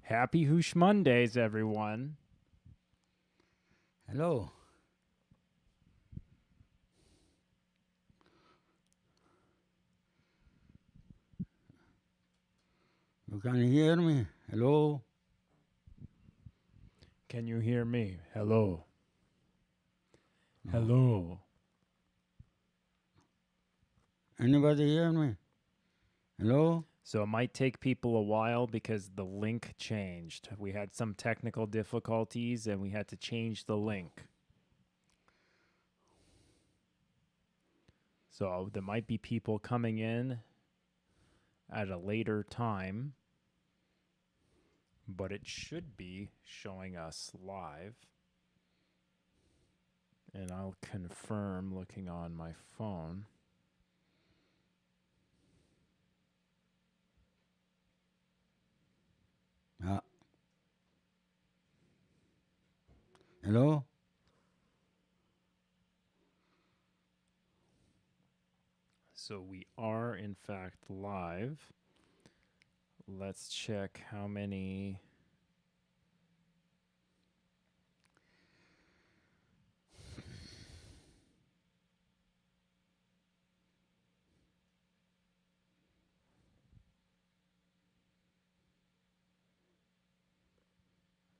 Happy Houshmondays, everyone. Hello. You can hear me? Hello? Can you hear me? Hello. No. Hello. Anybody hear me? Hello? So it might take people a while because the link changed. We had some technical difficulties and we had to change the link. So there might be people coming in at a later time, but it should be showing us live. And I'll confirm looking on my phone. Hello? So we are, in fact, live. Let's check how many.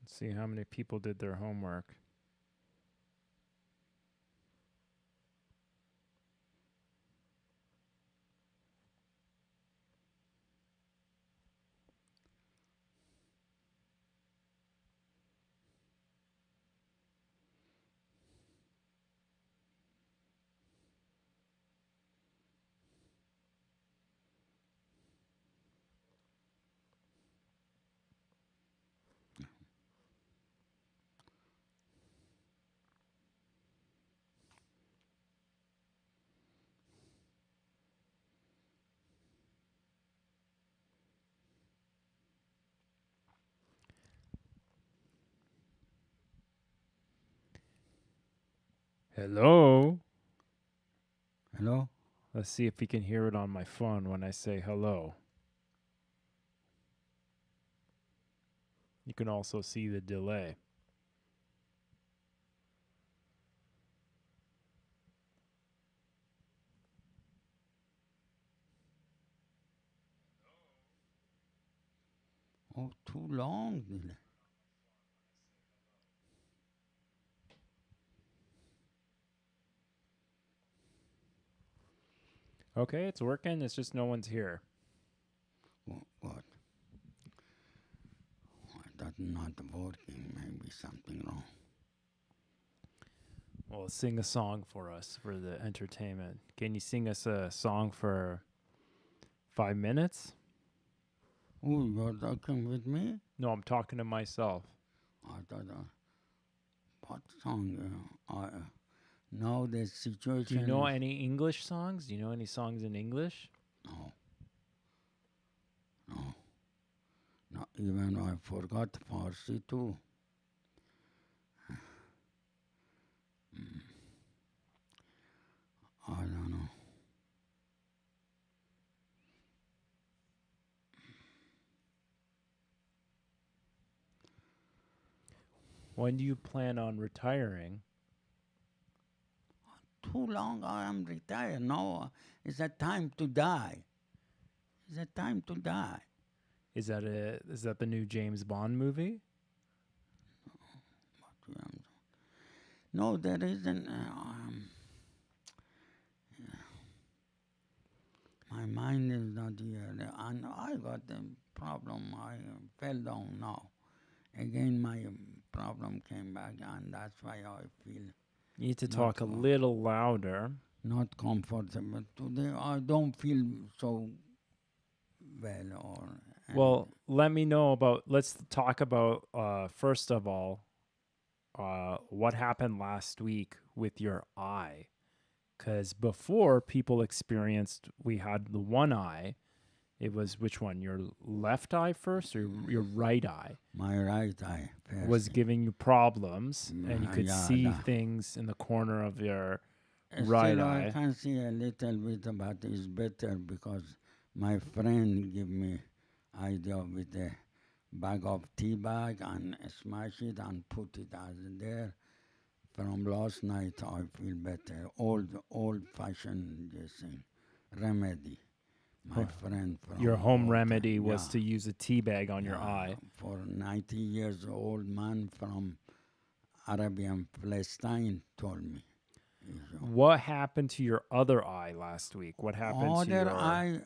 Let's see how many people did their homework. Hello? Hello? Let's see if we can hear it on my phone when I say hello. You can also see the delay. Oh, too long. Okay, it's working. It's just no one's here. What? That's not working. Maybe something wrong. Well, sing a song for us for the entertainment. Can you sing us a song for 5 minutes? Oh, you're talking with me? No, I'm talking to myself. I thought, what song? Now the situation. Do you know is, any English songs? Do you know any songs in English? No. No. Not even I forgot Farsi too. I don't know. When do you plan on retiring? Too long I am retired. Now it's a time to die. It's a time to die. Is that the new James Bond movie? No, there isn't. My mind is not here. And I got the problem. I fell down now. Again, my problem came back, and that's why I feel You need to Not talk a so. little louder. not comfortable. Today, I don't feel so well. Or Well, let me know about. Let's talk about first of all, what happened last week with your eye. Because before people experienced, we had the one eye. It was which one? Your left eye first, or your right eye my right eye first. was giving you problems, and you could Yeah, see things in the corner of your Still, right I eye. can see a little bit, but it's better because my friend give me idea with the bag of tea bag and smash it and put it as there. From last night I feel better. Old fashioned this thing. Remedy. My Huh. friend Your from home old time. remedy was Yeah. to use a tea bag on your Yeah. eye. For 90 years old man from Arabian Palestine told me. So, What happened to your other eye last week? What happened to other your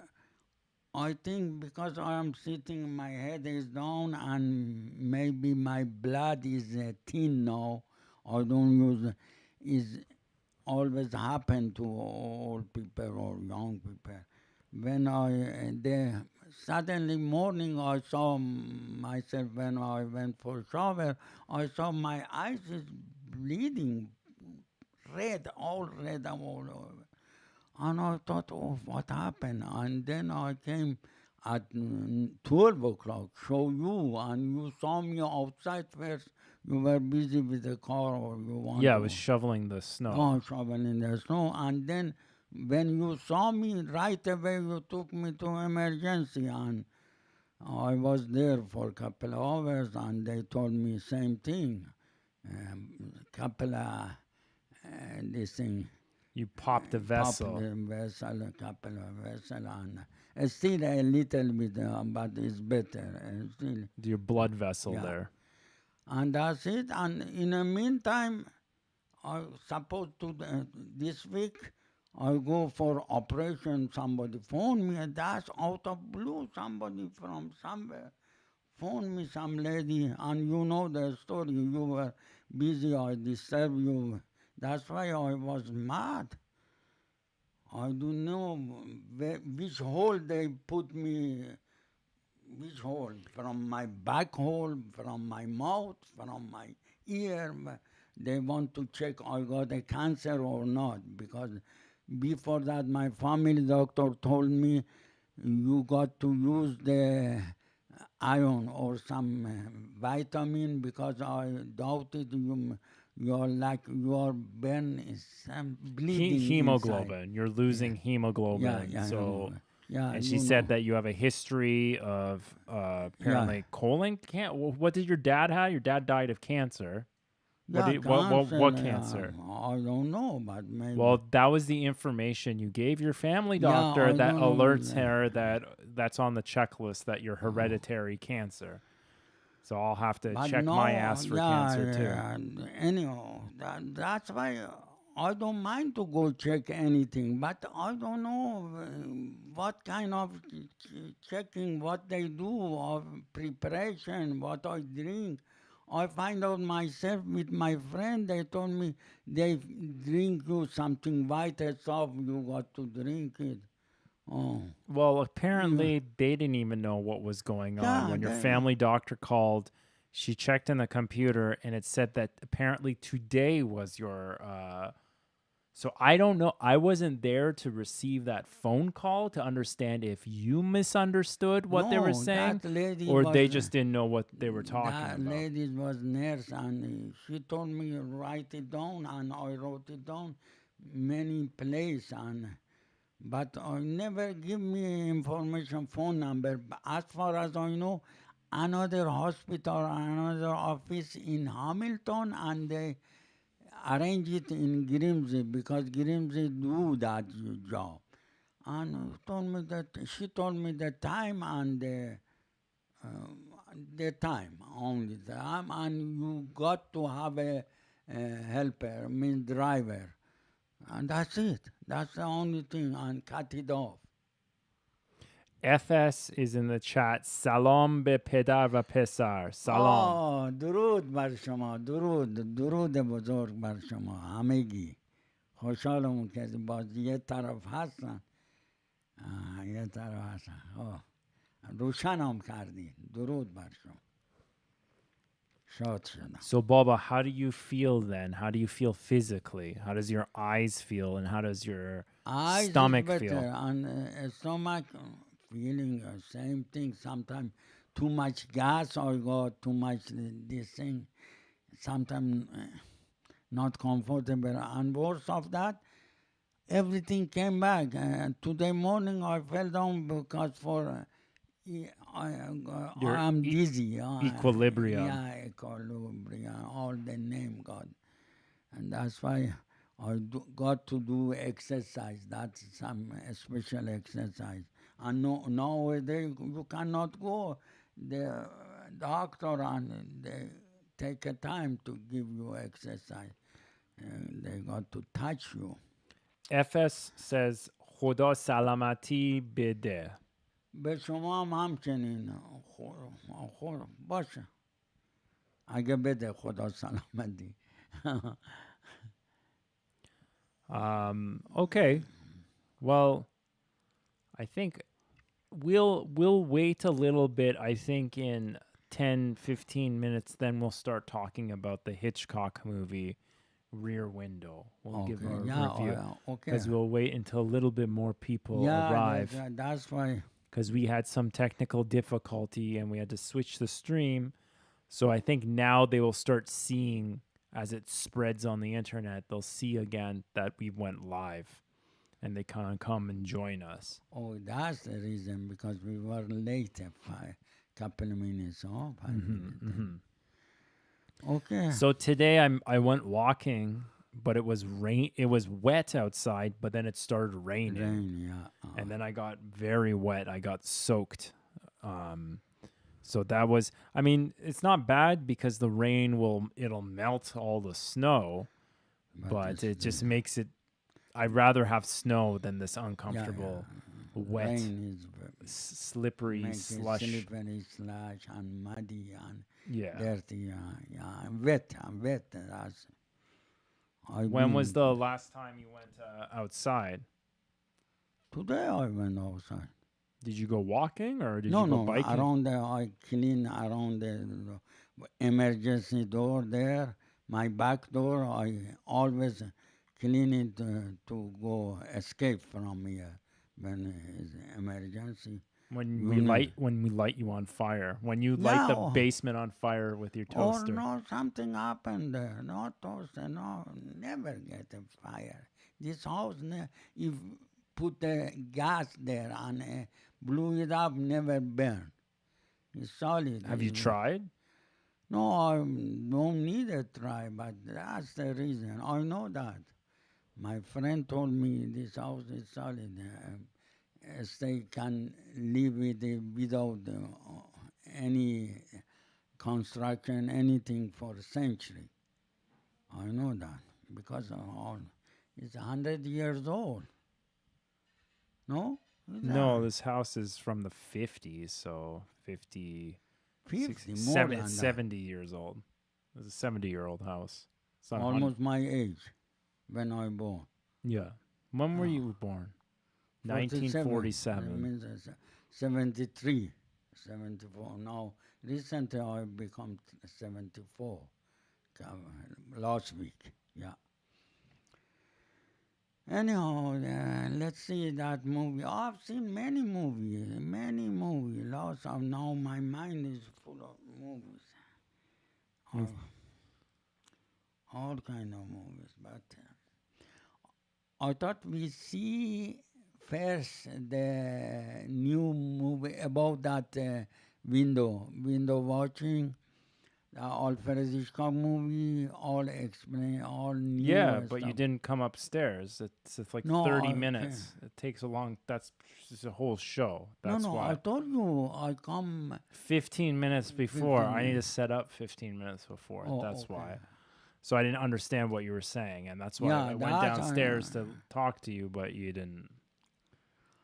I think because I am sitting, my head is down, and maybe my blood is thin now. I don't use is always happen to old people or young people. When the suddenly morning I saw myself when I went for shower, I saw my eyes is bleeding, all red all over. And I thought, oh, what happened? And then I came at 12 o'clock, show you, and you saw me outside first. You were busy with the car or you want Yeah, I was to shoveling the snow. go shovel in the snow. And then when you saw me, right away you took me to emergency. And I was there for a couple of hours and they told me same thing. Couple of this thing You popped a pop vessel. the vessel, a couple of vessel, and still a little bit, but it's better. Still, Your blood vessel yeah. there. And that's it. And in the meantime, I supposed to this week I go for operation. Somebody phone me, and that's out of blue. Somebody from somewhere phone me, some lady, and you know the story. You were busy. I disturbed you. That's why I was mad. I don't know which hole they put me, which hole, from my back hole, from my mouth, from my ear. They want to check I got a cancer or not because before that my family doctor told me you got to use the iron or some vitamin because I doubted you're like your brain is some bleeding inside. Hemoglobin. You're Yeah, losing yeah, hemoglobin. yeah, So, yeah. and she You said know, that you have a history of yeah, apparently colon can. What did your dad have? Your dad died of cancer. What yeah. did Cancer. what Yeah, cancer? I don't know, but maybe. Well, that was the information you gave your family Yeah, doctor I that don't alerts know. her that that's on the checklist that you're hereditary cancer. So I'll have to But check my no, ass for yeah, cancer too. yeah. Anyhow, that's why I don't mind to go check anything, but I don't know what kind of checking, what they do, of preparation, what I drink. I find out myself with my friend, they told me they drink you something white stuff, you got to drink it. Oh, Well, you, apparently they didn't even know what was going on. yeah, When your they, family doctor called, she checked in the computer and it said that apparently today was your so I don't know. I wasn't there to receive that phone call to understand if you misunderstood what they were no, saying that lady or was. they just didn't know what they were talking That about. lady was nurse and she told me write it down and I wrote it down many place and but I never give me information phone number. As far as I know, another hospital, another office in Hamilton and they arrange it in Grimsby because Grimsby do that job. And told me that she told me the time and the time, only time, and you got to have a helper, means driver, and that's it. That's the only thing, and cut it off. FS is in the chat. Salam be pedar va pesar. Salam. درود بر شما، درود بزرگ بر شما همگی. خوشحالمون که باز یه طرف هستن، یه طرف هستن. روشنم کردین. درود بر شما. شاد شدم. So, Baba, how do you feel then? How do you feel physically? How does your eyes feel and how does your Eyes is stomach better, feel? and stomach feeling same thing. Sometimes too much gas or got too much this thing. Sometimes not comfortable, and worse of that, everything came back. Today morning I fell down because for Yeah, Your I'm dizzy. equilibrium. Yeah, equilibrium. All the name God, and that's why got to do exercise. That's some special exercise. And no, nowadays you cannot go. The doctor and they take a time to give you exercise. They got to touch you. FS says خدا سلامتی بده. به شما هم همچنین باشه اگه بده خدا سلامتی. Okay. Well, I think we'll wait a little bit. I think in 10, 15 minutes then we'll start talking about the Hitchcock movie Rear Window. We'll give Okay, our yeah, review okay. because we'll wait until a little bit more people Yeah, arrive that's why. because we had some technical difficulty and we had to switch the stream. So I think now they will start seeing as it spreads on the internet, they'll see again that we went live and they can come and join us. Oh, that's the reason because we were late a couple of minutes. Oh, 5 minutes. Okay. So today I went walking, but it was rain. It was wet outside, but then it started raining, Rain, yeah. and then I got very wet. I got soaked. So that was. I mean, it's not bad because the rain it'll melt all the snow, but it just makes it. I'd rather have snow than this uncomfortable, wet, rain is slippery make it slush. slippery, slush, and muddy and Yeah. dirty. Yeah, I'm wet. That's. When was the last time you went outside? Today I went outside. Did you go walking or did No, you go no, biking? around I clean around the emergency door there. My back door, I always clean it to go escape from here when it's emergency. When Unit. we light you on fire. When you light Yeah, the basement on fire with your or toaster. no, something happened there. No toaster, no, never get a fire. This house, if put the gas there and blew it up, never burn. It's solid. Have you tried? No, I don't need a try, but that's the reason. I know that. My friend told me this house is solid. As they can live with it without any construction, anything for a century. I know that because it's 100 years old. No? No, this house is from the 50s, so 50, 50, 60, more than it's that. 70 years old. It's a 70-year-old house. It's not Almost my age when I born. Yeah. When were you born? 1947. That means 73, 74. Now, recently I become 74 last week. Yeah. Anyhow, let's see that movie. I've seen many movies. Lots of now my mind is full of movies. All kind of movies, but I thought we see first the new movie about that window watching, the Alfred Hitchcock movie, all explain, all new. Yeah, but stuff. you didn't come upstairs. It's like No, 30 minutes. It takes a long. That's just a whole show. That's no, why. I told you I come. 15 minutes before. 15 I need to minutes. set up 15 minutes before. Oh, That's okay. why. So I didn't understand what you were saying, and that's why Yeah, I went that's downstairs to talk to you, but you didn't.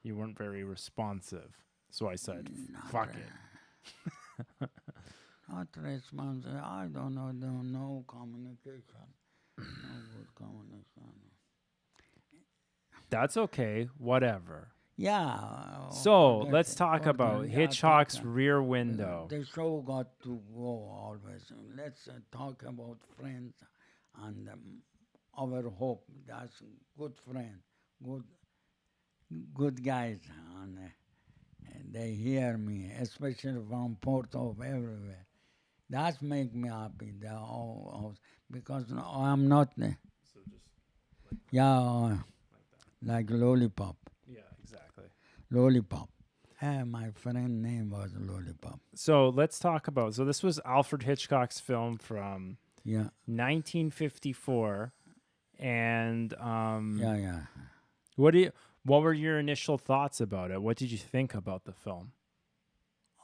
You weren't very responsive. So I said, "Fuck it." Not responsible. I don't know. No communication. No good communication. That's okay. Whatever. Yeah. So forget let's it, talk forget about it. Yeah, Hitchcock's talk, Rear Window. The show got to go always. Let's talk about friends and our hope. That's good friend, good guys, and they hear me, especially from Porto, everywhere. That's make me happy. Because I'm not. So just Yeah, like lollipop. yeah, exactly. Lollipop. My friend name was Lollipop. So let's talk about. So this was Alfred Hitchcock's film from Yeah, 1954, and yeah. what do you? What were your initial thoughts about it? What did you think about the film?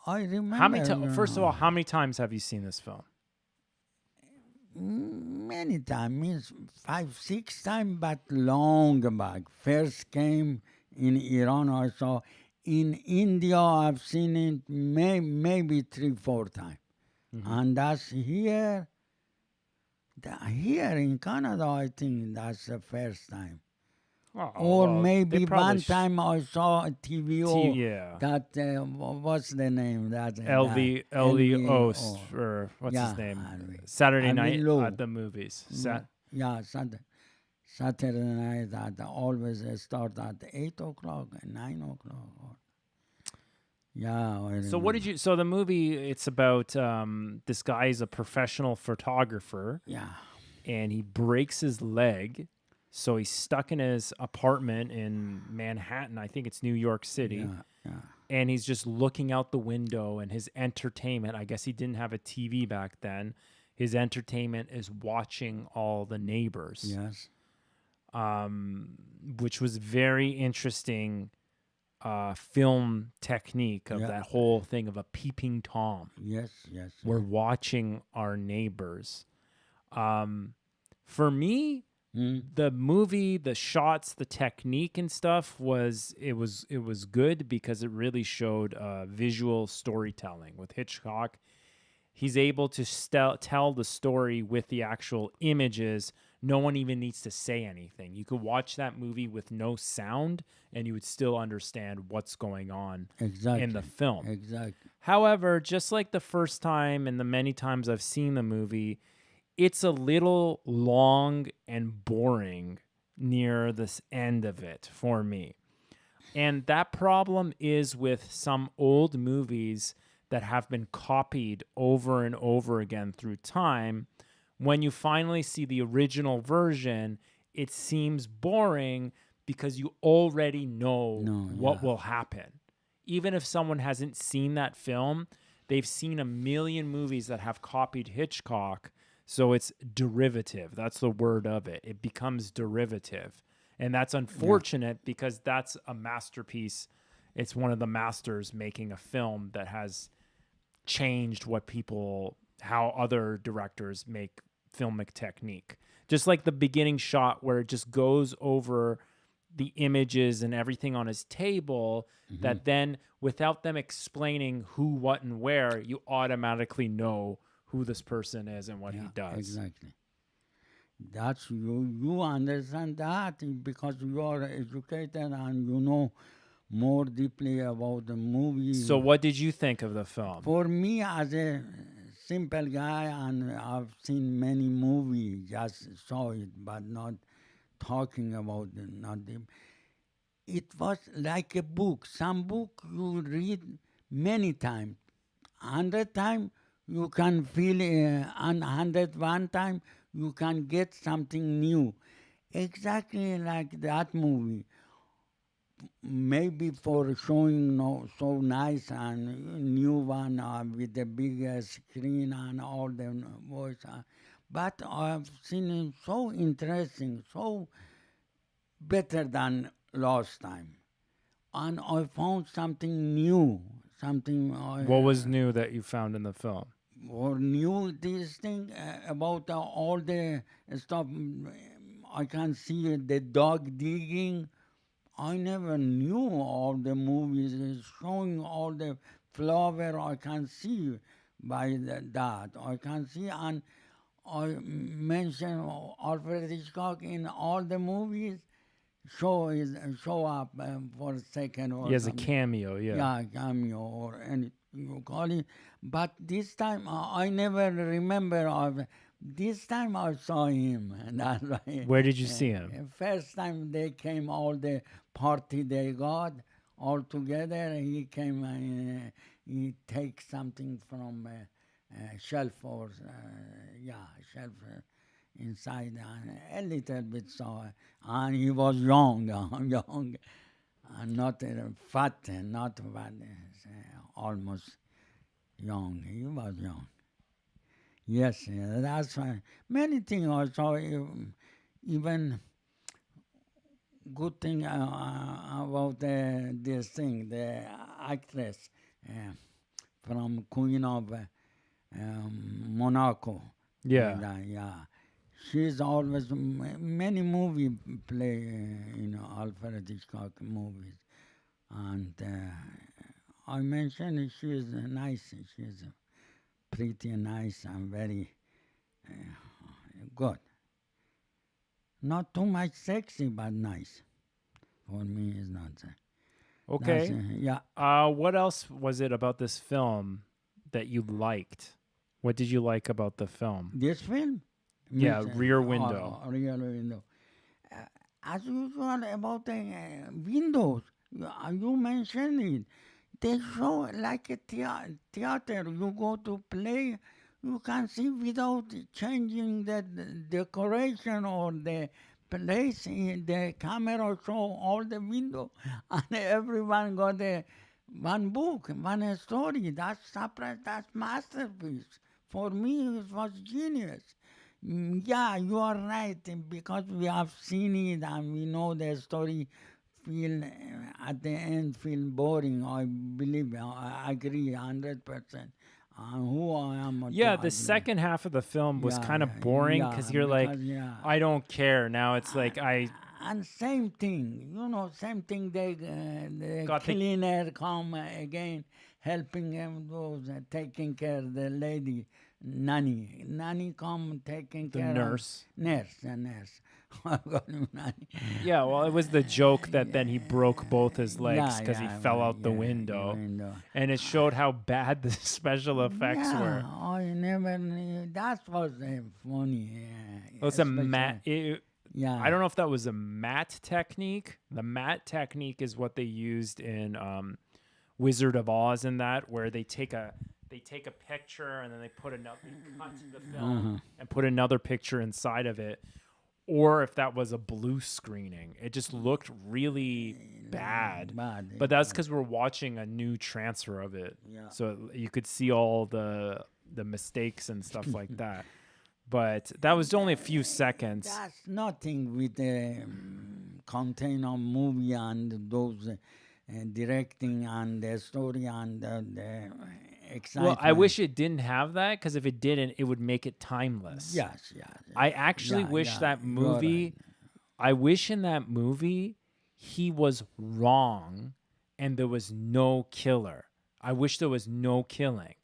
I How many? remember, First of all, how many times have you seen this film? many times, means 5, 6 times, but long back. First came in Iran, I saw. In India, I've seen it maybe 3, 4 times. Mm-hmm. And that's here. Here in Canada, I think that's the first time. Oh Or well, they maybe probably one time I saw a TVO yeah. that, what's the name? That, LV Ost LVO. or what's Yeah, his name? Alvi. Saturday Alvi night at Low. the movies. Yeah, Saturday night that always start at 8 o'clock, 9 o'clock. Yeah, I So what remember. did you? So the movie, it's about this guy is a professional photographer, Yeah, and he breaks his leg, so he's stuck in his apartment in Manhattan. I think it's New York City, yeah. and he's just looking out the window. And his entertainment, I guess he didn't have a TV back then. His entertainment is watching all the neighbors, Yes, which was very interesting film technique of yeah, that whole thing of a peeping tom. yes. We're watching our neighbors. For me, Mm, the movie, the shots, the technique and stuff it was good because it really showed visual storytelling with Hitchcock. He's able to tell the story with the actual images. No one even needs to say anything. You could watch that movie with no sound and you would still understand what's going on exactly. in the film. Exactly. However, just like the first time and the many times I've seen the movie, it's a little long and boring near this end of it for me. And that problem is with some old movies that have been copied over and over again through time. When you finally see the original version, it seems boring because you already know No, what yeah. will happen. Even if someone hasn't seen that film, they've seen a million movies that have copied Hitchcock. So it's derivative. That's the word of it. It becomes derivative. And that's unfortunate because that's a masterpiece. It's one of the masters making a film that has changed how other directors make filmic technique. Just like the beginning shot where it just goes over the images and everything on his table, that then without them explaining who, what, and where, you automatically know who this person is and what he does. Exactly. That's you understand that because you are educated and you know more deeply about the movie. So what did you think of the film? For me, as a simple guy, and I've seen many movies, just saw it, but not talking about it. Not the, it was like a book. Some book you read many times. 100 times you can feel, and 101 time you can get something new. Exactly like that movie. Maybe for showing no, so nice and new one with the bigger screen and all the voice. But I've seen it so interesting, so better than last time. And I found something new, something What was new that you found in the film? or knew this thing about all the stuff. I can see the dog digging. I never knew all the movies is showing all the flower. I can see by that. I can see, and I mention Alfred Hitchcock in all the movies. Show up for a second He or has a something. cameo, Yeah, cameo or anything you call it. But this time I never remember of. This time I saw him. That's why. Where did you see him? First time they came, all the party they got all together. He came and he take something from shelf or shelf inside and a little bit saw. And he was young, young. Not fat, not fat, almost young. He was young. Yes, that's why. Many things also, even good thing about this thing, the actress uh, from Queen of Monaco. Yeah. Yeah. She's always many movie play, Alfred Hitchcock movies, and I mentioned she's nice. She's pretty nice and very good. Not too much sexy, but nice. For me, it's not. That's Okay. yeah. What else was it about this film that you liked? What did you like about the film? This film, Yeah, means, Rear Window. Rear Window. Uh, as usual about the windows, you mentioned it. They show like a theater. You go to play, you can see without changing the decoration or the place. The camera show all the window, and everyone got one book, one story. That's surprise. That's masterpiece. For me, it was genius. Yeah, you are right because we have seen it and we know the story feel at the end feel boring. I believe I agree 100%. Who I am to Yeah, the agree? second half of the film was Yeah, kind of boring yeah, because you're like, because yeah, I don't care. Now it's like and, I and same thing, same thing. The got the cleaner come again, helping him those taking care of the lady nanny come taking the care of nurse. nurse. I call him nanny. Yeah, well, it was the joke that then he broke both his legs because he fell out the Yeah, window, even though. and it showed how bad the special effects Yeah, were. I never knew. That was funny, It was a especially. matte. Yeah, I don't know if that was a matte technique. The matte technique is what they used in Wizard of Oz, in that where they take a picture and then they put another cut to the film and put another picture inside of it, or if that was a blue screening. It just looked really bad. bad. But that's because we're watching a new transfer of it, Yeah. so you could see all the mistakes and stuff like that. But that was only a few seconds. That's nothing with the content of movie and those directing and the story and the Well, excitement. I wish it didn't have that, because if it didn't, it would make it timeless. Yes, I actually yeah, wish yeah, that you're movie. right. I wish in that movie he was wrong and there was no killer. I wish there was no killing.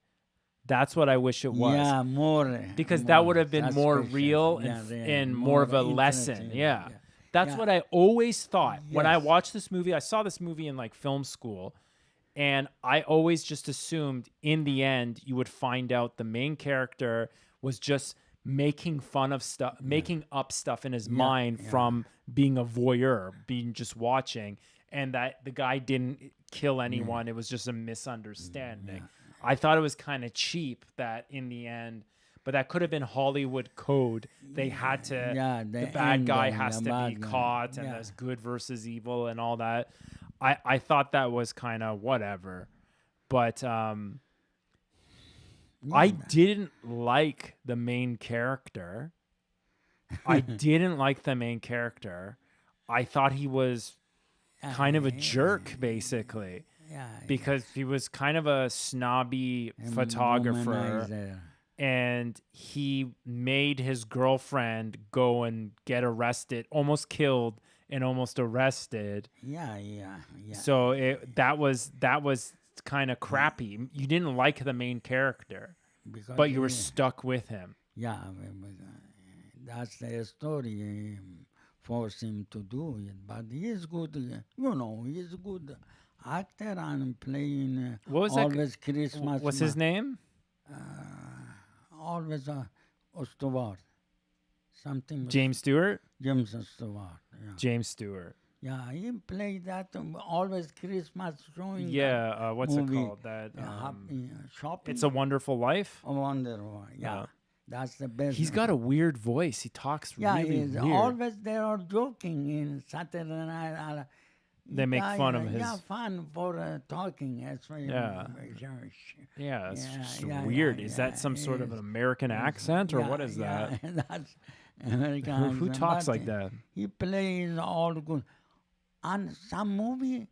That's what I wish it was. Yeah, more. Because that would more have been more suspicious. real Yeah, and more of a lesson. interesting. Yeah. That's Yeah. what I always thought. When I Yes. watched this movie, I saw this movie in like film school, and I always just assumed in the end you would find out the main character was just making fun of stuff, making up stuff in his mind from being a voyeur, being just watching, and that the guy didn't kill anyone. It was just a misunderstanding. I thought it was kind of cheap that in the end, but that could have been Hollywood code. They had to, Yeah, the the bad end guy of has the to be bad guy. caught, and Yeah. there's good versus evil and all that. I thought that was kind of whatever. But I didn't like the main character. I didn't like the main character. I thought he was kind of a jerk, basically, Yeah, because he was kind of a snobby photographer, womanizer. and he made his girlfriend go and get arrested, almost killed and almost arrested. Yeah. So that was kind of crappy. You didn't like the main character, Because but you were stuck with him. yeah, that's the story. Force him to do it, but he is good. He's a good actor and playing What was that? always Christmas. What's his name? Always Stewart. Something with James Stewart. James Stewart. Yeah. James Stewart. Yeah, he played that always Christmas showing. Yeah. What's movie. it called? That. Shopping. It's a Wonderful Life. I wonder why. Yeah, that's the best. He's got a weird voice. He talks yeah, really he's weird. always they are joking in Saturday Night. They make fun of Yeah, his. fun for talking. That's why. Yeah. Yeah, Yeah, it's yeah, just yeah, weird. Is that yeah. some sort of an American accent or what Yeah, is that? yeah. That's American Who accent. talks But like that? he plays all good. And some movie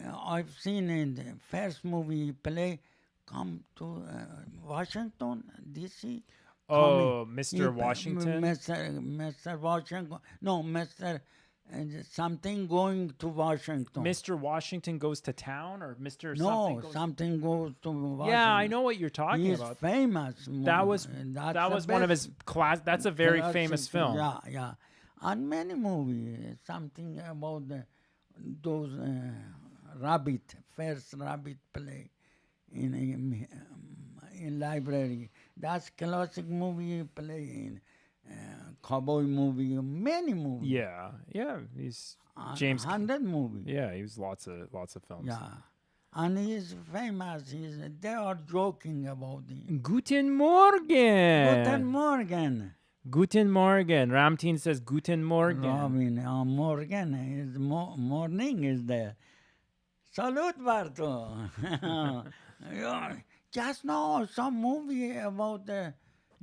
I've seen in the first movie he play come to Washington D.C. Coming, Oh, Mr. Washington? Mr. Washington. No, Mr. Something going to Washington. Mr. Washington goes to town or Mr. something No, goes. something goes to Yeah, I Washington. know what you're talking He is about. famous. That was That's that the was one of best his class. That's a very famous classic. film. Yeah, yeah. And many movies, something about those rabbit, first rabbit play in library. That's classic movie play in cowboy movie, many movies. Yeah, yeah. He's James. 100 movie. Yeah, he was lots of films. Yeah. And he's famous. They are joking about him. Guten Morgen. Guten Morgen. Guten Morgen. Ramteen says Guten Morgen. Robin, Morgen is morning is there. Salute, Barto. Yeah, just now some movie about the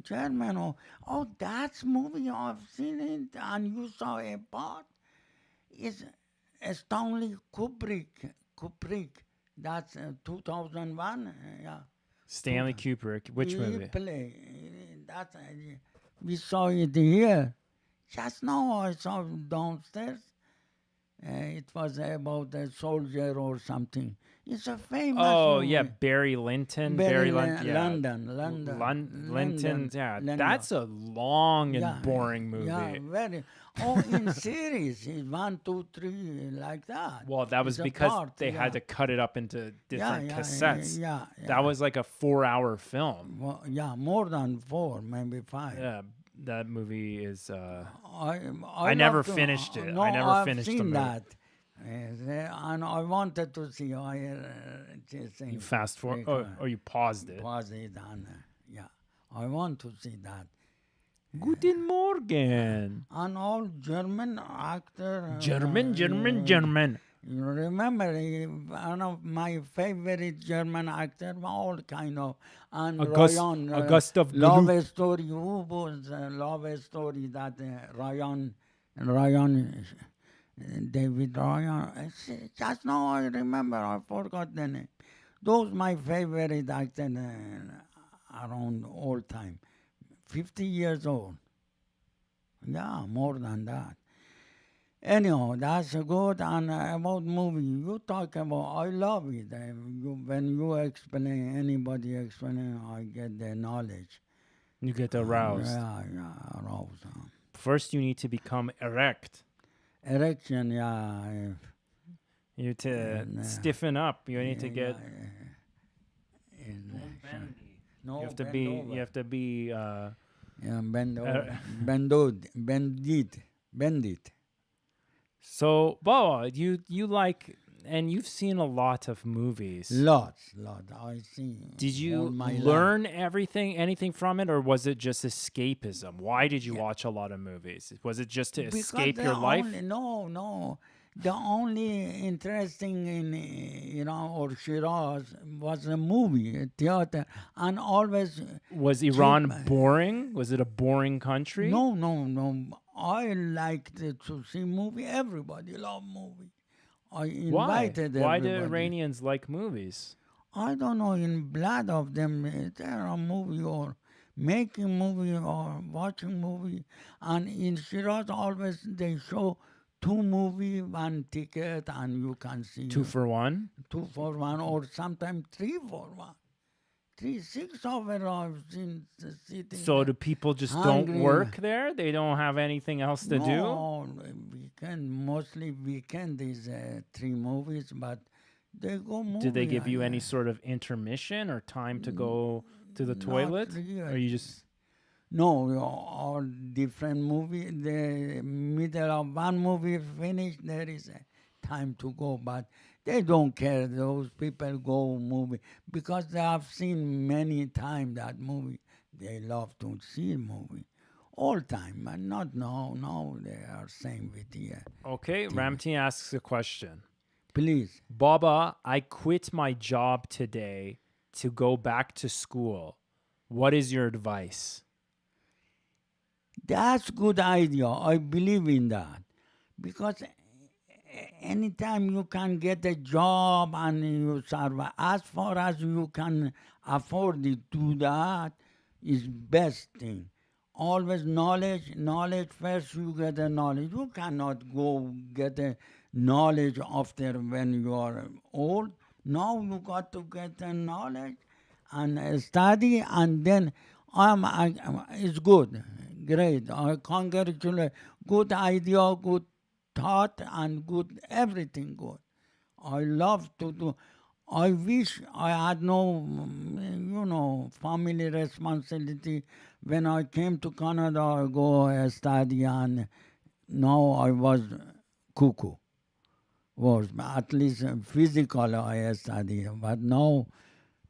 German. Oh, that's movie I've seen it, and you saw a part. It's Stanley Kubrick. That's 2001. Yeah. Stanley Kubrick. Which He movie? play. That we saw it here. Just now I saw it downstairs. It was about a soldier or something. It's a famous Oh movie. yeah, Barry Lyndon. London. Linton. Yeah, London. that's a long and boring movie. Yeah, very. Oh, in series, it's 1, 2, 3, like that. Well, that was It's a because part, they had yeah. to cut it up into different cassettes. Yeah. That was like a 4-hour film. Well, yeah, more than 4, maybe 5. Yeah, that movie is. I never love to- finished it. No, I never I've finished the seen movie. that. Yes, and I wanted to see. Just You fast forward, or you paused it. pause it and yeah, I want to see that. Guten Morgen. And all German actor. German. You remember one of my favorite German actor, all kind of, and Ryan. Gustav Love Story. Who was Love Story that Ryan, David Ryan. Just now I remember, I forgot the name. Those my favorite actors around all time. 50 years old. Yeah, more than that. Anyhow, that's good. And about movie, you talk about, I love it. When you explain, anybody explain, I get the knowledge. You get aroused. Yeah, aroused. First, you need to become erect. Erection, yeah. You need to stiffen up. You need to get. No, You have to be. You have to be. Yeah, bend it. So, Bawa, you like, and you've seen a lot of movies. Lot. I see. Did you all my learn anything from it, or was it just escapism? Why did you watch a lot of movies? Was it just to escape your life? No. The only interesting in or Shiraz was a movie, a theater, and always. Was Iran boring? Was it a boring country? No. I liked to see movie. Everybody love movie. I invited Why everybody. do Iranians like movies? I don't know. In blood of them, there are movie or making movie or watching movie, and in Shiraz always they show 2 movie, 1 ticket, and you can see 2 for 1? 2 for 1, or sometimes 3 for 1. 3, 6 of it I've seen sitting. So do people just hungry. don't work there? They don't have anything else to do? No, mostly weekend is 3 movies, but they go movie. Do they give you any sort of intermission or time to go to the toilet? really. Or you just... No, all different movie. The middle of one movie finished, there is a time to go, but they don't care. Those people go movie because they have seen many times that movie. They love to see movie all time, but not now. Now they are same with you. Okay, Ramteen asks a question. Please. Baba, I quit my job today to go back to school. What is your advice? That's good idea. I believe in that. Because anytime you can get a job and you survive, as far as you can afford it, do that is best thing. Always knowledge first. You get a knowledge. You cannot go get a knowledge after when you are old. Now you got to get a knowledge and study, and then it's good, great. I congratulate. Good idea, good thought, and good everything good. I love to do. I wish I had no, family responsibility. When I came to Canada, I go study, and now I was cuckoo. Was at least physical I study, but now,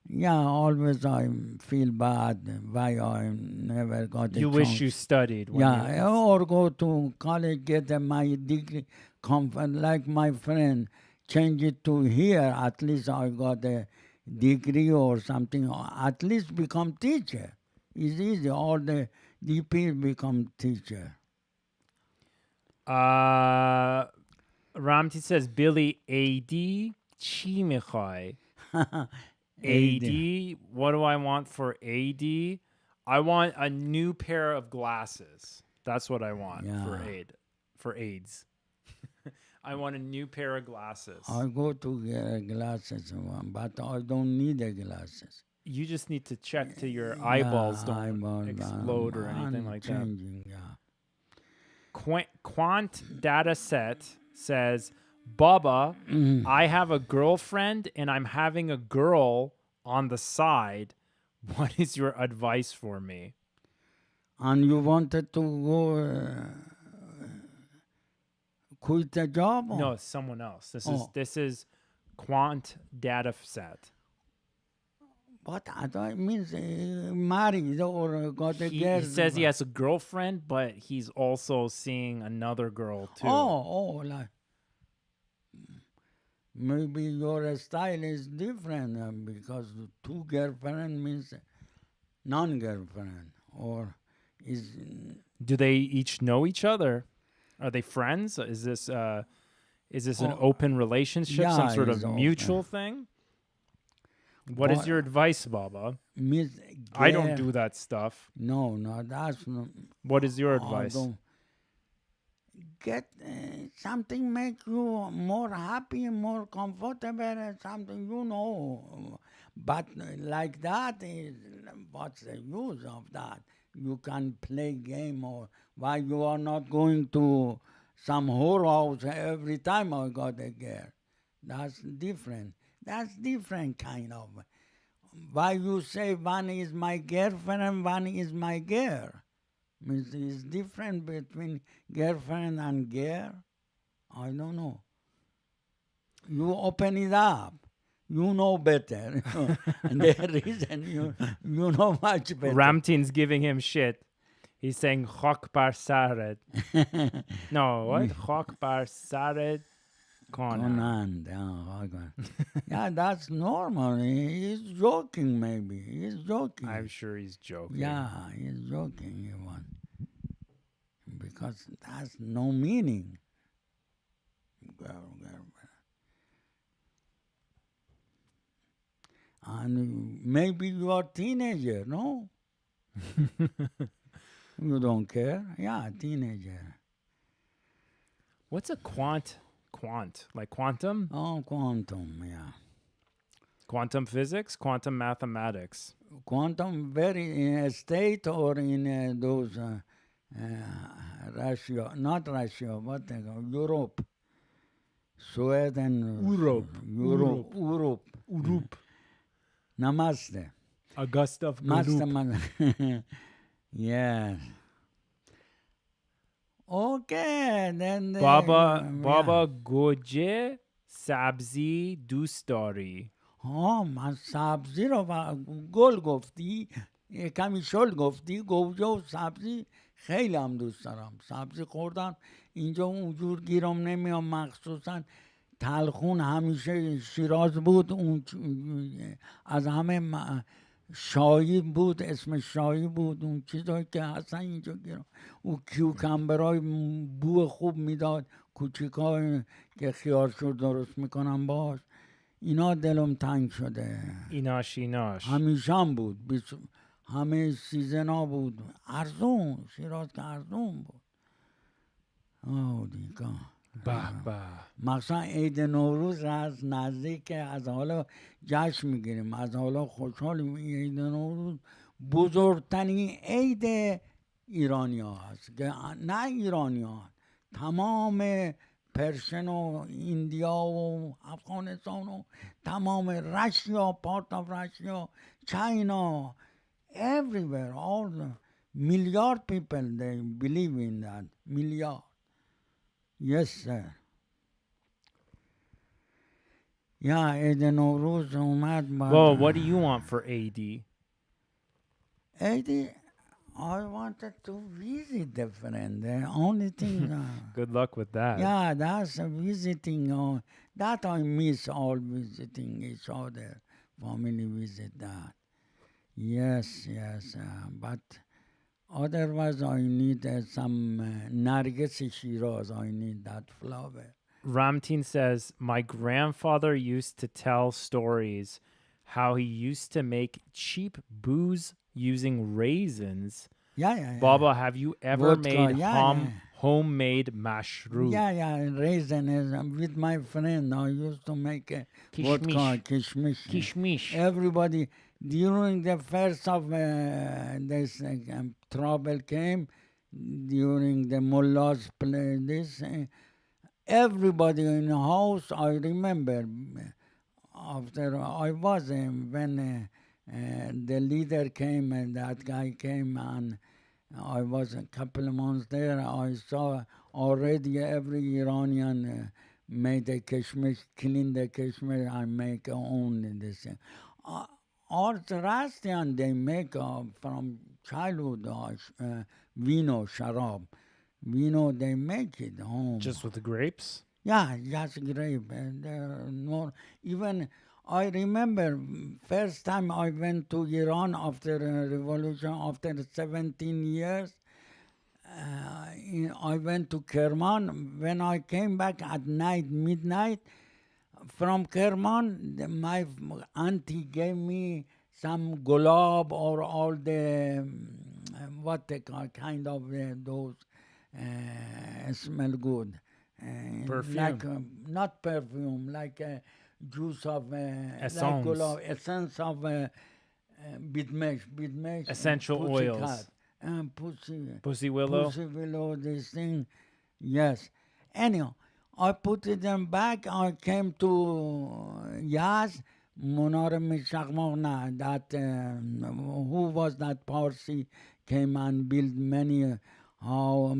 yeah, always I feel bad why I never got a You wish you chance. studied when Yeah, or go to college, get my degree, like my friend, change it to here. At least I got a degree or something. At least become teacher. It's easy. All the DP become teacher. Ramti says, Billy, AD, chi mikhai. Aid. AD, what do I want for AD? I want a new pair of glasses. That's what I want Yeah. for AIDS. I want a new pair of glasses. I go to get glasses, but I don't need the glasses. You just need to check to your eyeballs don't eyeball, explode or anything and like changing, yeah. that. Quant data set says, Baba, I have a girlfriend and I'm having a girl on the side. What is your advice for me? And you wanted to go quit the job? Or? No, someone else. Oh. This is Quant data set. What that means married or got a girl? He says he has a girlfriend, but he's also seeing another girl too. Oh, like maybe your style is different because two girlfriend means non-girlfriend, or is Do they each know each other? Are they friends? Is this an open relationship, some yeah, sort of it's open. mutual thing? What is your advice, Baba? Miss I don't do that stuff. No, that's not. What is your I advice? don't get something make you more happy, more comfortable, something But like that is what's the use of that? You can play game, or why you are not going to some whorehouse every time I got a girl. That's different. That's different kind of. Why you say one is my girlfriend and one is my girl? Means it's different between girlfriend and girl. I don't know. You open it up. You know better. And the reason you know much better. Ramtin's giving him shit. He's saying Chok bar Sared. No, what? Chok bar Sared Conan. Yeah, that's normal. He's joking, maybe. He's joking. I'm sure he's joking. Yeah, he's joking, because that's no meaning. Girl. And maybe you are teenager, no? You don't care? Yeah, teenager. What's a quant? Like quantum? Oh, quantum, yeah. Quantum physics? Quantum mathematics? Quantum very in a state or in those Russia, not Russia, what they call Europe, Sweden, Europe. Namaste. Augusta Master. Yes. Okay, then Baba goje sabzi dustari. من سبزی رو گل گفتی کمی شل گفتی گوجه و سبزی خیلی هم دوست دارم سبزی خوردم اینجا اونجور گیرم نمیام مخصوصا تلخون همیشه شیراز بود. اون از همه شایی بود، اسم شایی بود. اون چیزایی که اصلا اینجا گیرم، اون کیوکمبرای بو خوب میداد، کوچیکای که خیارشور درست میکنم باش. اینا دلم تنگ شده. ایناش همیشه هم بود، همه سیزن ها بود. ارزون، شیراز که ارزون بود. دیگه به مثلا عید نوروز از نزدیک، از حالا جشن میگیریم، از حالا خوشحالیم. عید نوروز بزرگترین عید ایرانی ها هست، که نه ایرانی ها، تمام پرشن و ایندیا و افغانستان و تمام رشیا، پارت آف رشیا، چاینا، everywhere, all the milliard people, they believe in that. Milliard. Yes, sir. یا عید نوروز اومد. Well, what do you want for AD? عید I wanted to visit the friend. The only thing. Good luck with that. Yeah, that's visiting. That I miss all visiting each other. Family visit that. Yes. But otherwise, I need some Nargis Shiraz. I need that flower. Ramtin says, my grandfather used to tell stories how he used to make cheap booze using raisins. Yeah. Baba, have you ever Vodka, made homemade mashroob? Yeah, raisins. With my friend, I used to make vodka, kishmish. Everybody, during the first of this trouble came, during the mullah's play, everybody in the house, I remember, after I was, when the leader came and that guy came, and I was a couple of months there, I saw already every Iranian made a kishmish, clean the kishmish, and make own this. All the Russian, they make from childhood vino, sharab. Vino, they make it home. Just with the grapes? Yeah, just grape. Even I remember first time I went to Iran after revolution, after 17 years. I went to Kerman. When I came back at night, midnight, from Kerman, my auntie gave me some gulab or all the, what they call, kind of those smell good. Perfume. Like, not perfume, like juice of Essence. like gulab, essence of bidmesh. Essential oils. Pussy willow. Pussy willow, this thing. Yes. Anyhow, I put them back. I came to Yaz, Munar Mishakmogna, that who was that Parsi, came and built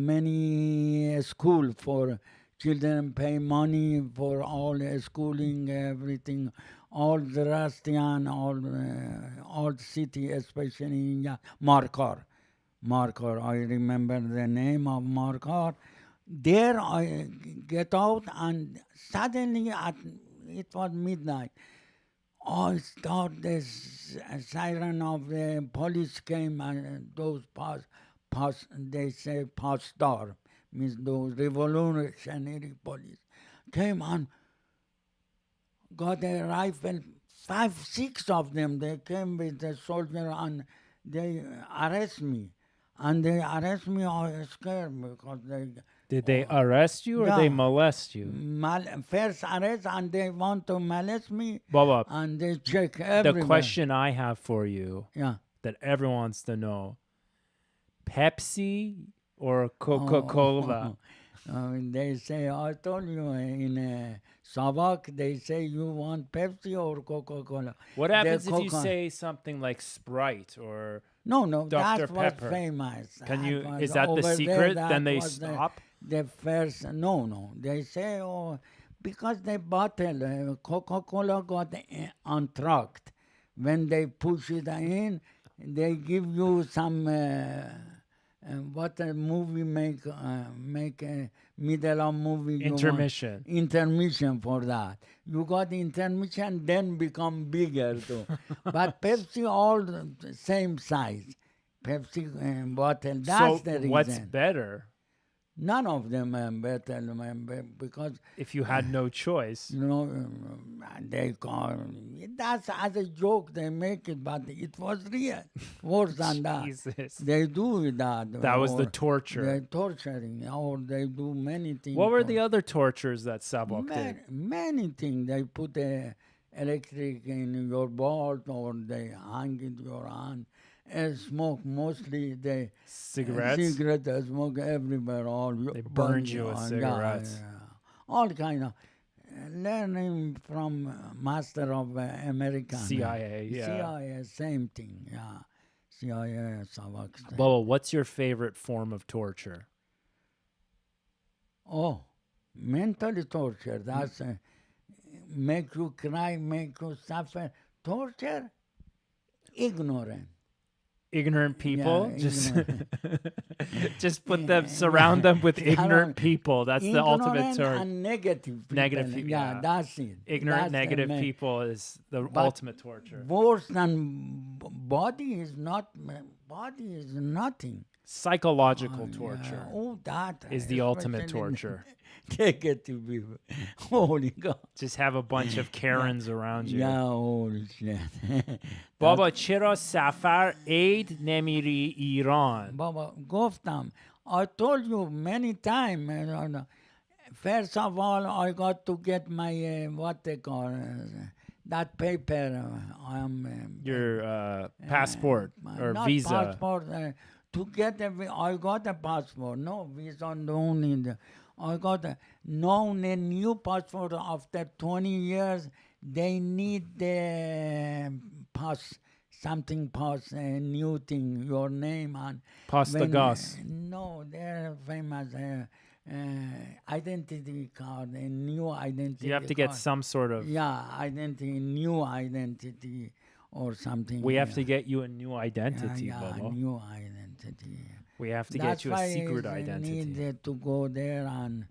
many school for children, pay money for all schooling, everything, all the Rastian, all city, especially in Markar, I remember the name of Markar. There I get out, and suddenly it was midnight. I thought this siren of the police came, and those they say pastor, means those revolutionary police, came and got a rifle, 5, 6 of them. They came with the soldier and they arrest me. And they arrest me, I was scared because they... Did they arrest you or they molest you? First arrest, and they want to molest me. Baba, and they check everywhere. The question I have for you that everyone wants to know, Pepsi or Coca-Cola? They say, I told you, in Savak, they say you want Pepsi or Coca-Cola. What happens if you say something like Sprite or No, Dr. that Pepper? was famous. Is that the secret? Then they stop? The first, no. They say, because the bottle, Coca-Cola got untracked. When they push it in, they give you some what a movie make a middle of movie you want Intermission. intermission for that. You got intermission, then become bigger too. But Pepsi all the same size. Pepsi bottle. That's So the what's reason. better None of them are better because if you had no choice? you know they call that's as a joke they make it, but it was real. Worse than that. Jesus. They do that. That was the Or torture. they're torturing, or they do many things. What were the other tortures that Sabok did? Many things. They put electric in your bolt, or they hang it your hand. And smoke mostly they Cigarettes? cigarette they smoke everywhere. All They burned you with cigarettes. all kind of learning from master of American CIA, yeah. CIA, same thing. Yeah, CIA, Savak. Bubba, what's your favorite form of torture? Oh, mentally torture. That's make you cry, make you suffer. Torture, ignorant. Ignorant people? Yeah, just ignorant. just put them, surround them with ignorant people. That's the ultimate Ignorant torture. and negative people. Negative Yeah, yeah. that's it. Ignorant, That's the negative main- people is the But ultimate torture. Worse than body is not. Body is nothing. Psychological Yeah. torture Oh, that is the ultimate especially torture. negative people. Holy God. Just have a bunch of Karens around you. Yeah, holy shit. بابا چرا سفر عید نمیری ایران؟ Baba, گفتم. I told you many times. First of all, I got to get my, what they call, that paper. Your passport or not visa. passport. To get I got a passport. No visa, no need. I got a new passport after 20 years. They need the pass, something pass, a new thing, your name and Pasta when, gas. no, they're famous identity card, a new identity. You have to get card. some sort of. Yeah, identity, new identity or something. We have to get you a new identity, yeah, Bobo. new identity. We have to That's get you a why secret I identity. need to go there and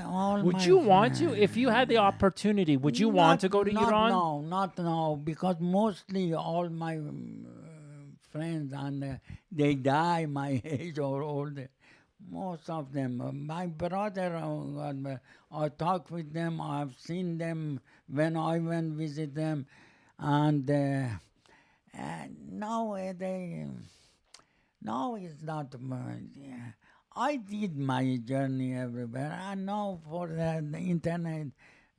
all. Would my you want to, friends- if you had the opportunity, would you want to go to not Iran? No, not now, because mostly all my friends and they die my age or older. Most of them. My brother, I talk with them. I've seen them when I went visit them, and now now it's not much. I did my journey everywhere, and now for the internet,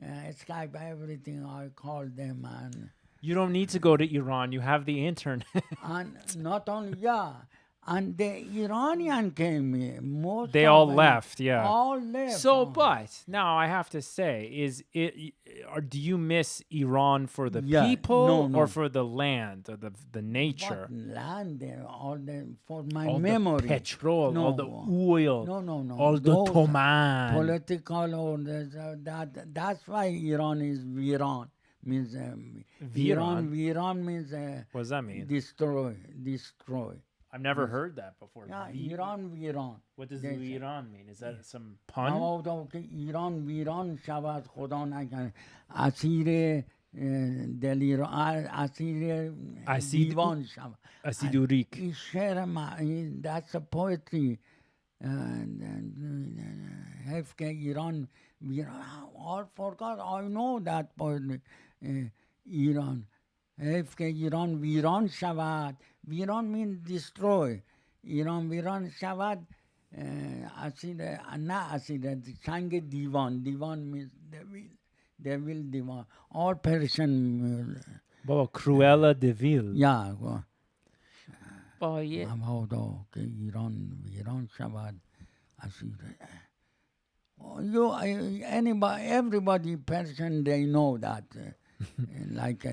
Skype, everything, I call them You don't need to go to Iran. You have the internet. and not only and the Iranian came here. Most They of all them, left, yeah. all left. So, but now I have to say, is it? Or do you miss Iran for the Yeah, people no. or for the land or the nature? What land there? All the for my All memory. the petrol, all the No. oil, No. all the Those toman. political or that's why Iran is Viran. Means Viran? Viran means What does that mean? destroy. I've never heard that before. Yeah, Vi- Viran. What does They say. Iran mean? Is that some pun? که ایران ویران شود خدا نکنه اسیر دلیران اسیر اسید- دیوان شود Asidurik. این شعر that's a poetry حیف که ایران ویران all forgot I know that poetry ایران حیف که ایران ویران شود ویران means destroy ایران ویران شود اسیر نه اسیر چنگ دیوان means devil دیوان all Persian Baba, Cruella de Vil. یا Boy, مبادا که ایران ویران شود اسیر everybody Persian they know that like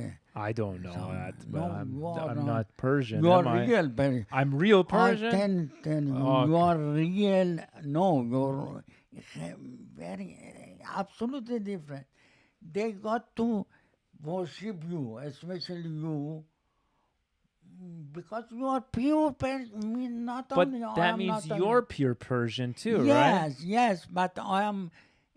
I don't know that, but no, I'm not Persian. you are am I? real Persian. I'm real Persian. Tell you, Okay. you are real. No, you're very absolutely different. They got to worship you, especially you, Because you are pure person, mean not But only I that am means not only. you're pure Persian too, right? Yes, yes, but I am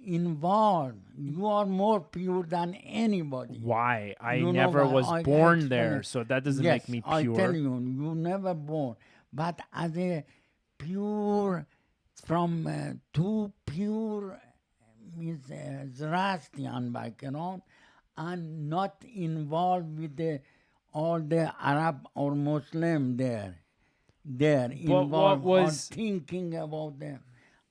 involved. You are more pure than anybody. Why? I You know never why? was I born explain there, it. so that doesn't make Yes, me I tell pure. you never born. But as a pure, from two pure means Zoroastrian background and not involved with all the Arab or Muslim there. There But what involved or was thinking about them.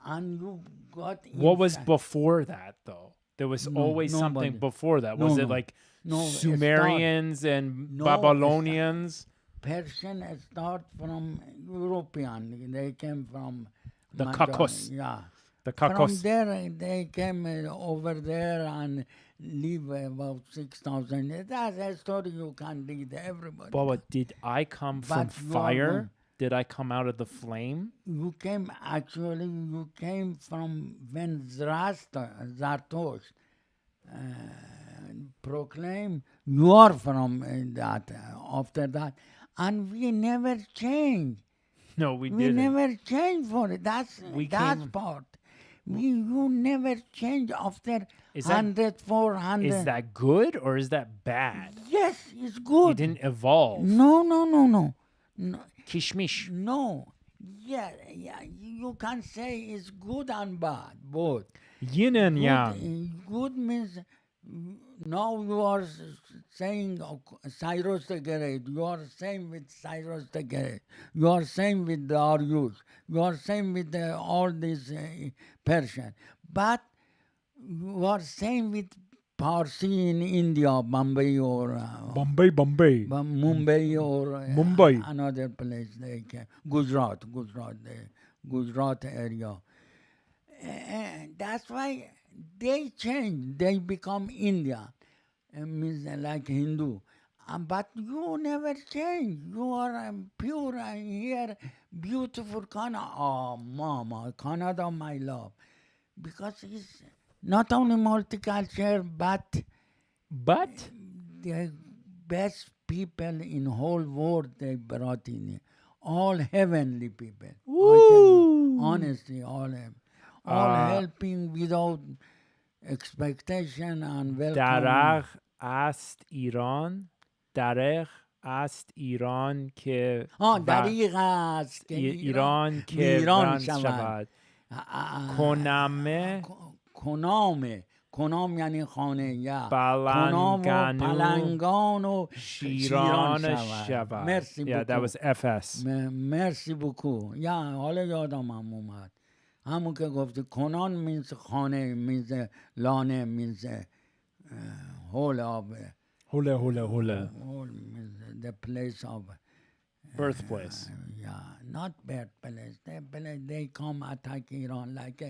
And you got what was inside. before that though? There was No, always something nobody. before that. No, Was it no. like No, start. Sumerians and No, Babylonians? Persian start from European. They came from The Caucasus. yeah. The From Caucasus. there, they came over there and live about 6,000. That's a story you can read. Everybody But can. what, did I come from But you are fire? going. Did I come out of the flame? You came from when Zartosh uh, proclaimed you are from that after that, and we never change. No, we We didn't. never change for it. We That's came. part. You never change after Is that 100, 400. is that good or is that bad? Yes, it's You good. didn't evolve. No, no, no, no. No, Kishmish. no. Yeah, you can say it's good and bad, both. Yin and yang. Good means now you are saying Cyrus the Great. You are same with Cyrus the Great. You are same with the Darius. You are same with all these Persian. But you are same with Parsi in India, Bombay or Bombay. Mumbai or Mumbai. another place they came. Gujarat, the Gujarat area. And that's why they change. They become India, means like Hindu. But you never change. You are pure and here, beautiful Canada. Oh, Mama, Canada, my love. Because it's not only multicultural, but But the best people in whole world they brought in. All heavenly people. I tell you, honestly, all helping without expectation and welcoming. Darach ast Iran. Darach ast Iran ke دریغ است که ایران که ویران وران شود شود. کنامه کنام یعنی خانه یا کنام و بلنگانو پلنگان و شیران شود شود. مرسی Yeah, that was FS. مرسی بکو یا حالا یادم هم اومد همون که گفتی کنان میز خانه میز لانه میز whole of Hula. whole means the place of Birthplace. yeah, not birthplace. They come attack Iran like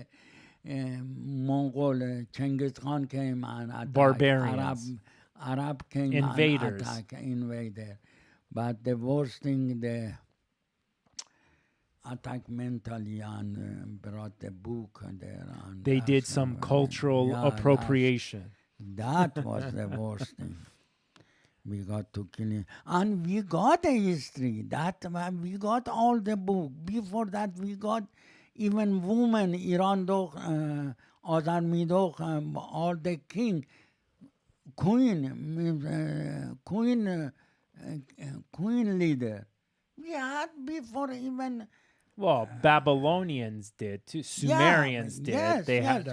Mongol Genghis Khan came and attacked. Barbarians. Arab came Invaders. and attack invader. But the worst thing they attack mentally and brought the book there. And They did that's, some cultural yeah, appropriation. That was the worst thing. We got to kill him. And we got a history. That we got all the book. Before that, we got even women, Iran Dokh, Azar Midokh, all the king, queen leader. We had before even. Well, Babylonians did too. Sumerians did. Yes, They yes,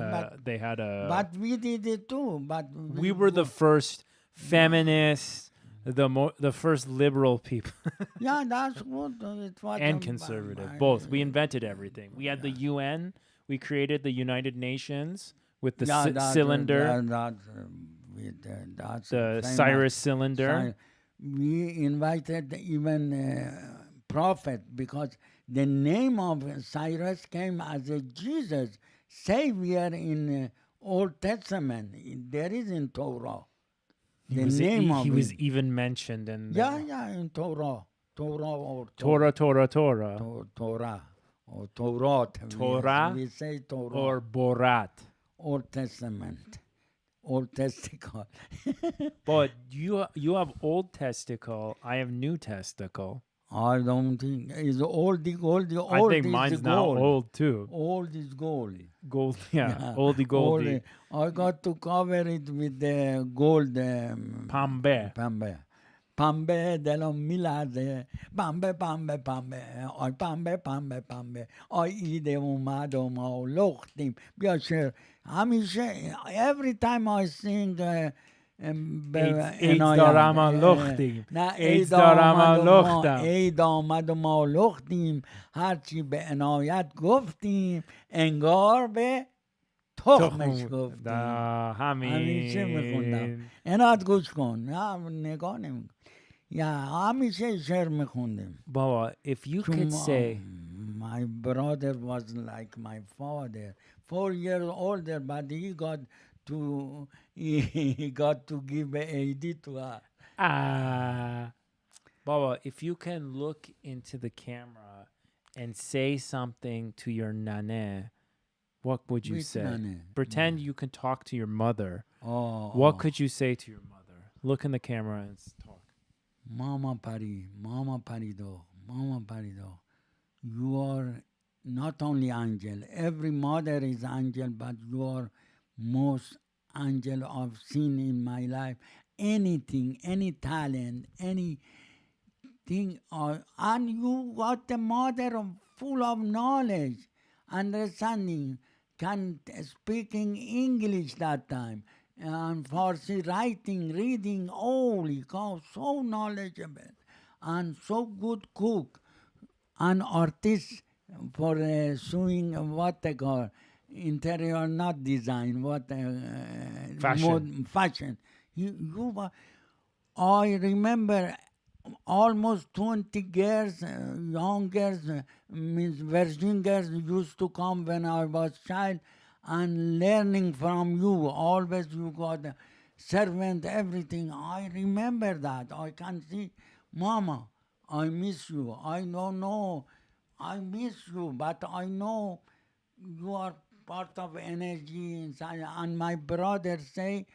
had a. But we did it too. But we were the first feminists, the first liberal people, yeah, that's good. It was and conservative. Both. We invented everything. We had the UN. We created the United Nations with the cylinder, that's the famous Cyrus cylinder. We invited even prophet because the name of Cyrus came as a Jesus Savior in Old Testament. There is in Torah. He was even mentioned in the in Torah. Torah. Or Torah. Torah We say Torah. or Borat. Old Testament. old testicle. But you have old testicle. I have new testicle. I don't think it's old. The gold. The I old think is the mine's now gold. old too. Old is gold. Gold, yeah, Yeah, oldie old. goldie. I got to cover it with the gold. Pambe. Pambe. Pambe dello milade, pambe pambe pambe, oi pambe pambe pambe, oi ide umado mo lochtim. Piace, amiche, every time I sing, AIDS ja, darama lochtim. na AIDS darama lochtam. eida mado mo lochtim, harchi be enoyat guftim, engor be تخمش Tochum گفتیم da همیشه میخوندم hamin. اینات گوش کن نگاه نمی یا همیشه شعر میخوندیم Baba, if you چون could say, my brother was like my father 4 years older but he got to give AD to us. Baba, if you can look into the camera and say something to your nane, what would you Which say? nane? Pretend you can talk to your mother. Oh, What could you say to your mother? Look in the camera and talk. Mama Parido, you are not only angel. Every mother is angel, but you are most angel I've seen in my life. Anything, any talent, anything, and you got a mother full of knowledge, understanding, can speaking English that time, and Farsi writing, reading. Holy cow, so knowledgeable, and so good cook an artist for sewing what they call interior, not design, what Fashion. fashion. I remember almost 20 girls, young girls, means virgin girls used to come when I was child and learning from you. Always you got a servant, everything. I remember that. I can see, Mama, I miss you. I don't know. I miss you, but I know you are part of energy inside. And my brother say,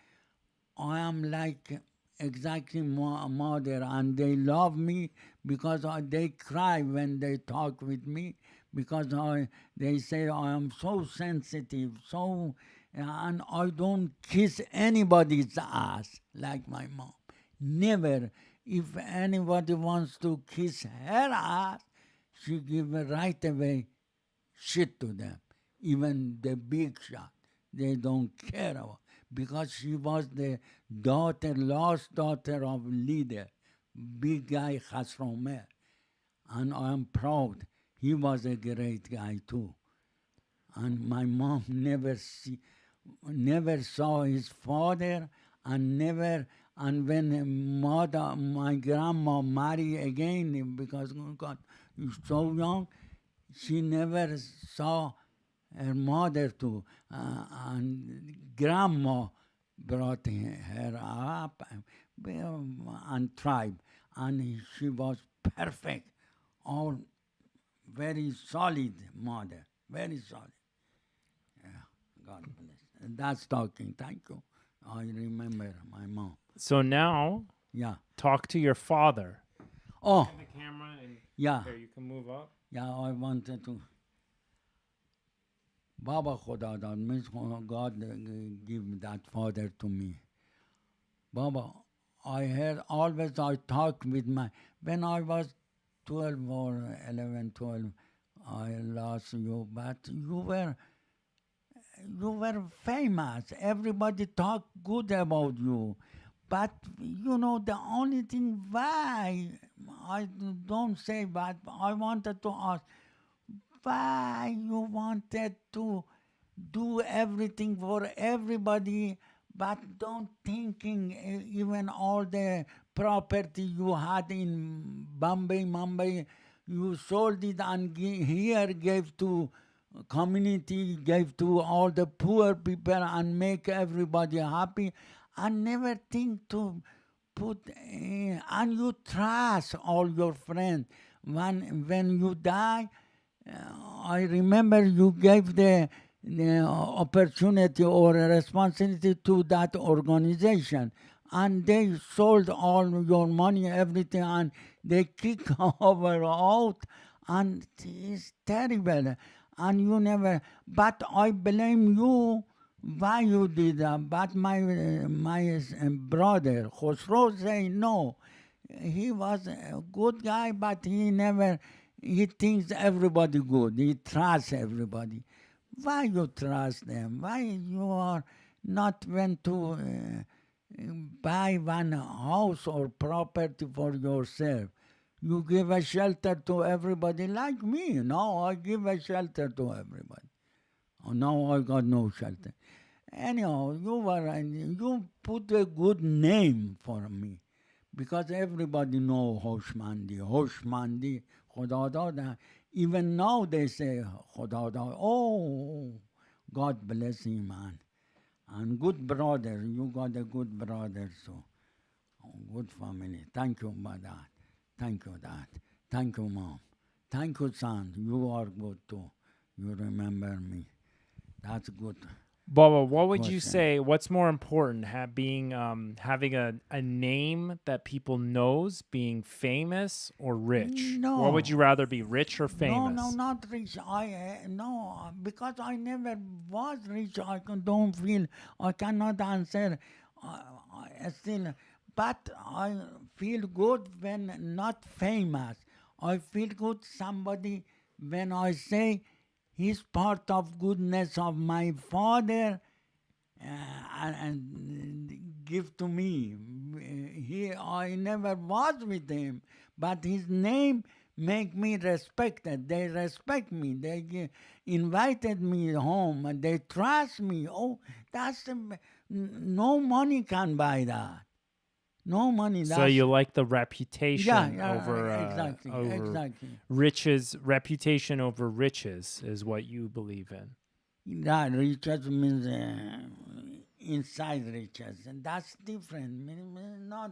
I am like exactly mother, and they love me because they cry when they talk with me because they say I am so sensitive, so and I don't kiss anybody's ass like my mom. Never. If anybody wants to kiss her ass, she give right away shit to them. Even the big shot, they don't care about because she was the last daughter of leader, big guy Khasromer. And I'm proud. He was a great guy too. And my mom never saw his father and never and when my grandma married again because God is so young, she never saw her mother too. And grandma brought her up and tribe. And she was perfect, all very solid mother, very solid. Yeah, God bless. And that's talking. Thank you. I remember my mom. So now, Yeah. talk to your father. Oh, The camera and yeah. here you can move up. Yeah, I wanted to. Baba Khoda dad, means God give that father to me. Baba, I heard always I talk with when I was 12 or 11, 12, I lost you, but you were famous. Everybody talked good about you. But the only thing why I don't say, but I wanted to ask why you wanted to do everything for everybody, but don't thinking even all the property you had in Bombay, Mumbai, you sold it and here gave to community, gave to all the poor people and make everybody happy, and never think to put and you trust all your friends. When you die, I remember you gave the the opportunity or responsibility to that organization, and they sold all your money, everything, and they kick over out, and it's terrible. And you never. But I blame you. Why you did that? But my brother Khosrow say no. He was a good guy, but he never. He thinks everybody good. He trusts everybody. Why you trust them? Why you are not went to buy one house or property for yourself? You give a shelter to everybody like me. Now I give a shelter to everybody. Oh, now I got no shelter. Anyhow, you put a good name for me because everybody know Houshmonday. Houshmonday, Khuda dada. Even now they say Khuda dada. Oh, God bless him, man. And good brother, you got a good brother, so good family. Thank you, my dad. Thank you, dad. Thank you, mom. Thank you, son. You are good too. You remember me. That's good. Baba, what would you Question. say? What's more important, being having a name that people knows, being famous, or rich? What would you No. rather be, rich or No, famous? not rich. No, because I never was rich. Don't feel I cannot answer. Still, but I feel good when not famous. I feel good somebody when I say he's part of goodness of my father and give to me. I never was with him, but his name make me respected. They respect me. They invited me home, and they trust me. Oh, no money can buy that. No money. So That's you like the yeah, reputation yeah, exactly, over exactly. riches, reputation over riches is what you believe in. That riches means inside riches, and that's different. Not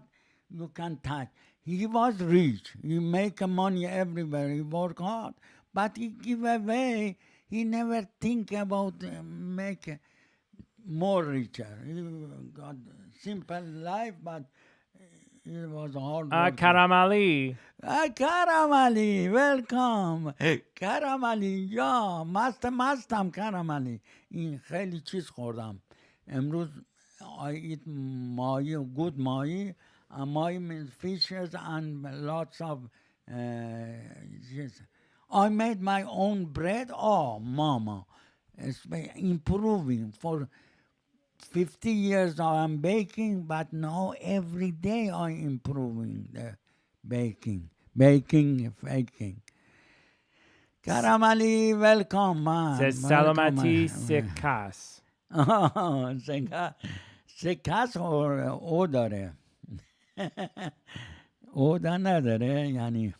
you can touch. He was rich. He make money everywhere. He work hard, but he give away. He never think about make more richer. He got simple life, but he was hard working. Karam Ali. Karamali, welcome. Karamali یا مستم کرمالی این خیلی چیز خوردم امروز. I eat ماهی, good ماهی. ماهی means fishes and lots of yes. I made my own bread. Oh, mama, it's improving. For 50 years I'm baking, but now every day I'm improving the baking. Baking. Karamali, welcome, Says man. Welcome. Salamati Sikas. شکست او داره او نداره یعنی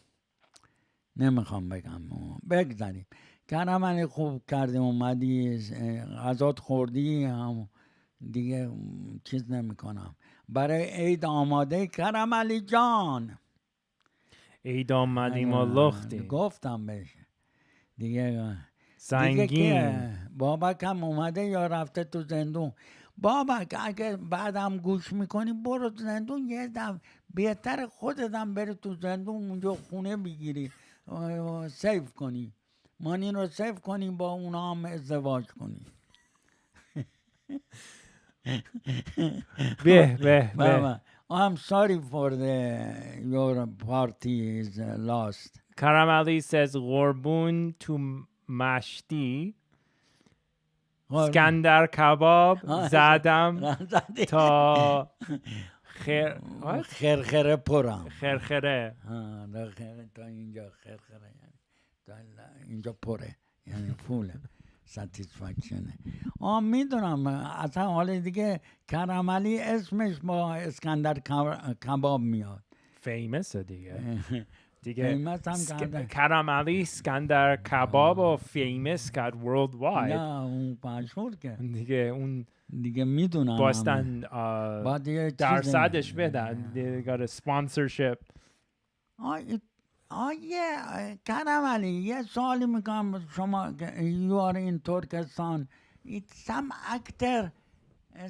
نمیخوام بگم بگذاریم کرملی خوب کردی اومدی غذات خوردی هم دیگه چیز نمیکنم برای عید آماده کرملی جان Eidam Madima Luchti. گفتم بهش دیگه Sangin. که بابک هم اومده یا رفته تو زندون بابک اگه بعدم گوش میکنی برو تو زندون یه دم بهتر خودتم بری تو زندون اونجا خونه بگیری سیف کنی مانی رو سیف کنی با اونا هم ازدواج کنی به Mama, I'm sorry for your party is lost. Karam Ali says Gorbun to Mashti. Skandar Kabab. Zadam. Ta. What? خرخره پرم Kherkhere. تا اینجا خرخره یعنی تا اینجا پره یعنی فوله ساتیسفکشنه میدونم اصلا حال دیگه کرملی اسمش با اسکندر کباب میاد Famous دیگه. دیگه فیمس هم کرده Karam Ali Skandar Kabab or famous got worldwide. نه اون مشهور که دیگه اون دیگه میدونم باستن بعد یه درصدش بدن. They got a sponsorship. کرملی یه سوالی میکنم شما you are in Turkestan It's some actor,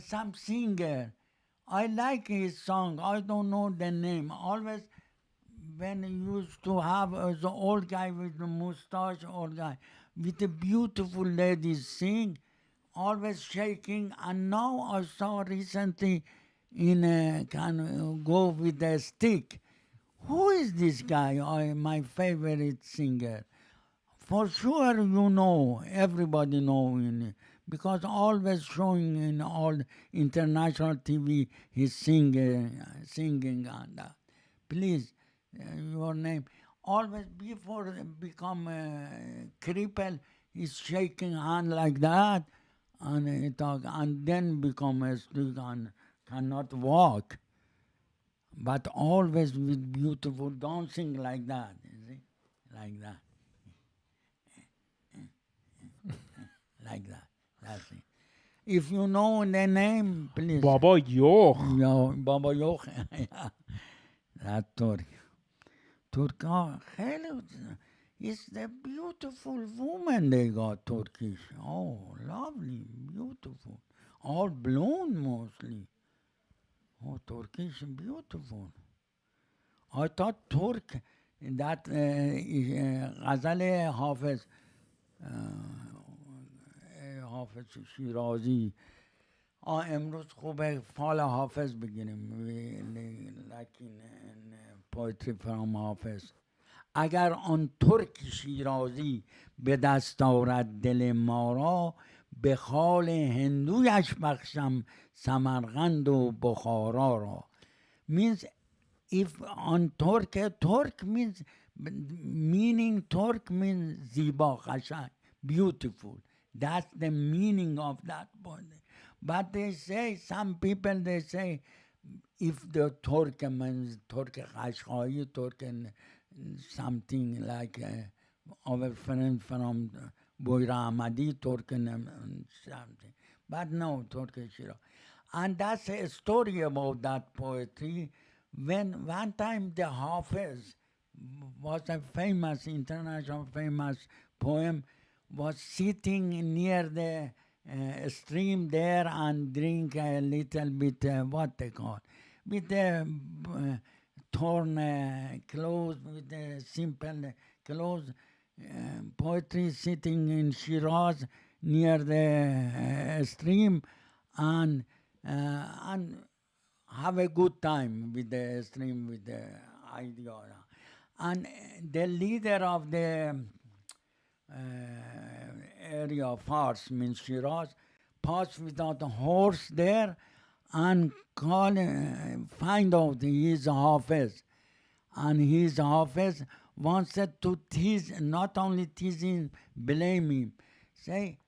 some singer. I like his song. I don't know the name. Always when he used to have the old guy with the mustache, old guy with the beautiful ladies sing, always shaking. And now I saw recently in a can go with a stick. Who is this guy? My favorite singer. For sure, you know, everybody know in because always showing in all international TV, he's singing and that. Please, your name. Always before become cripple, he's shaking hand like that, and he talk, and then become a stick and cannot walk. But always with beautiful dancing like that, you see, like that. Like that. That's it. If you know the name, please. Baba Yoch. Baba Yoch. That Turk. Turk. Hello. It's the beautiful woman they got, Turkish. Oh, lovely, beautiful. All blonde mostly. Oh, Turkish, beautiful. I thought Turk, that غزل حافظ حافظ شیرازی امروز خوبه فال حافظ بگیریم لکن پویتری فرام حافظ اگر آن ترک شیرازی به دست آورد دل ما را به خال هندویش بخشم سمرقند و بخارا را means if on Turk means meaning Turk means زیبا قشنگ beautiful. That's the meaning of that word. But they say, some people, they say, if the Turk means Turk Qashqai, Turk and something like our friend from Boira Ahmadi, Turk and something. But no, Turkish. And that's a story about that poetry. When one time the Hafiz was a famous, international famous poem, was sitting near the stream there and drink a little bit, what they call, with the torn clothes, with the simple clothes, poetry sitting in Shiraz near the stream and have a good time with the stream, with the idea. And the leader of the area of Fars, means Shiraz, passed without a horse there and call, find out he is a Hafiz. And his Hafiz wanted to tease, not only tease him, blame him. Say,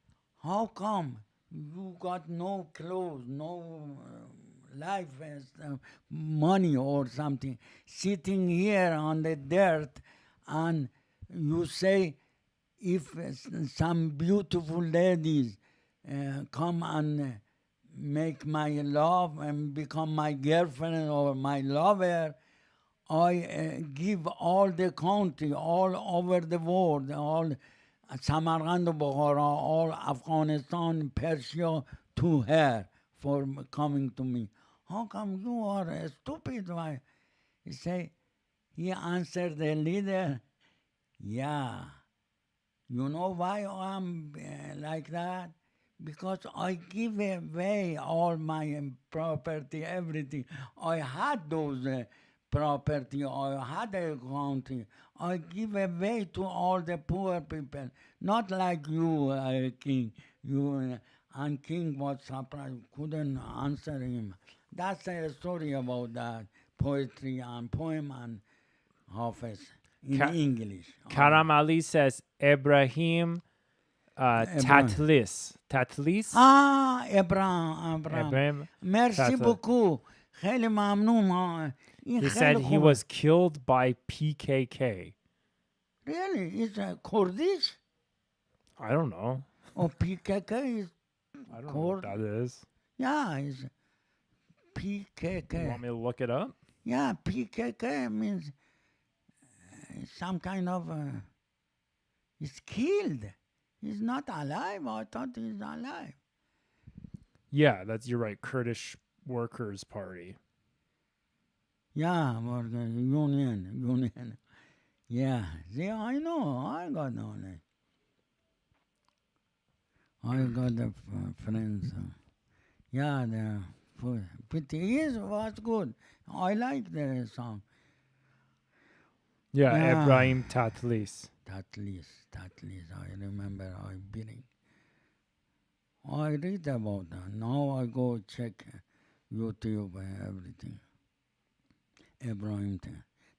how come you got no clothes, no life, money or something, sitting here on the dirt, and you say, if some beautiful ladies come and make my love and become my girlfriend or my lover, I give all the country, all over the world, all Samarkand, Bukhara, all Afghanistan, Persia to her for coming to me. How come you are stupid? Why? He answered the leader, yeah. You know why I'm like that? Because I give away all my property, everything. I had those property, I had a country. I give away to all the poor people. Not like you, King. You and King was surprised, couldn't answer him. That's a story about that poetry and poem and Hafiz in English. Karam Ali says Ibrahim Tatlis. Tatlis? ابراهیم مرسی بکو خیلی ممنون He said he was killed by PKK. Really? It's Kurdish? I don't know. Or PKK is I don't know what that is. Yeah, it's PKK. You want me to look it up? Yeah, PKK means some kind of... it's killed. He's not alive. I thought he's alive. Yeah, that's you're right. Kurdish Workers Party. Yeah, worker, union. Yeah, see, I know. I got knowledge. I got the friends. Yeah, but his was good. I like the song. Yeah, Yeah, Ibrahim Tatlis. that list. I remember I beating. I read about that. Now I go check YouTube and everything. Ibrahim.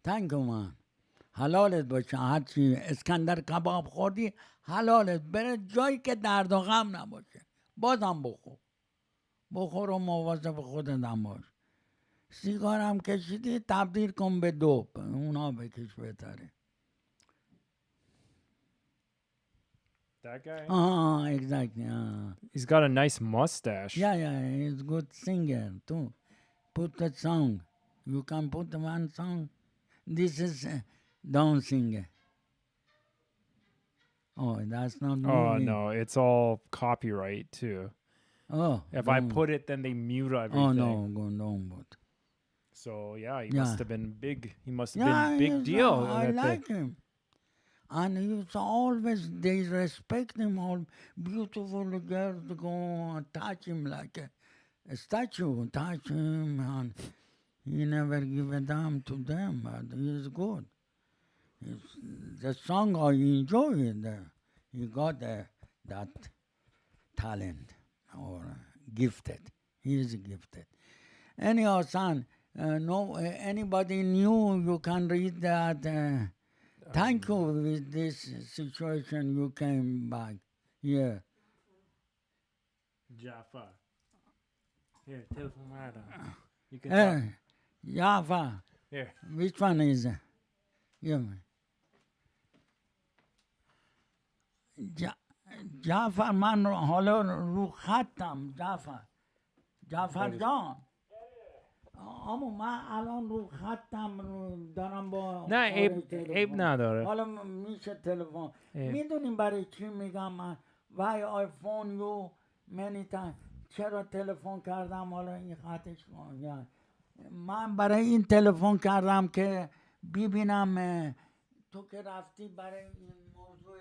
Thank you, man. حلالت باشه هرچی اسکندر کباب خوردی حلالت بره جایی که درد و غم نباشه بازم بخور و مواظب خودت باش سیگار هم کشیدی تبدیل کن به دوب اونا بکش بهتره That guy? exactly He's got a nice mustache. yeah he's good singer too put the song you can put one song this is don't sing oh that's not Oh moving no, it's all copyright too. oh If I don't. put it, then they mute everything. Oh no, go don't put. So yeah, he Yeah. must have been big. He must have Yeah, been big deal. I that they- like him. And he's always, they respect him. All beautiful girls go and touch him like a statue, touch him. And he never give a damn to them, but he's good. The song I enjoy it. He got that talent or gifted. He is gifted. Anyhow, son, no, anybody new, you can read that. Thank you with this situation you came back here. Jaffa. Here, telephone Mara. You can Eh, Jaffa, Here. which one is it? Yeah. جعفر من حالا رو خطم جعفر جان اما من الان رو خطم دارم با نه عیب نداره. حالا میشه تلفن میدونیم برای چی میگم من why I phone you many times چرا تلفن کردم حالا این خطش کن من برای این تلفن کردم که ببینم تو که رفتی برای این موضوع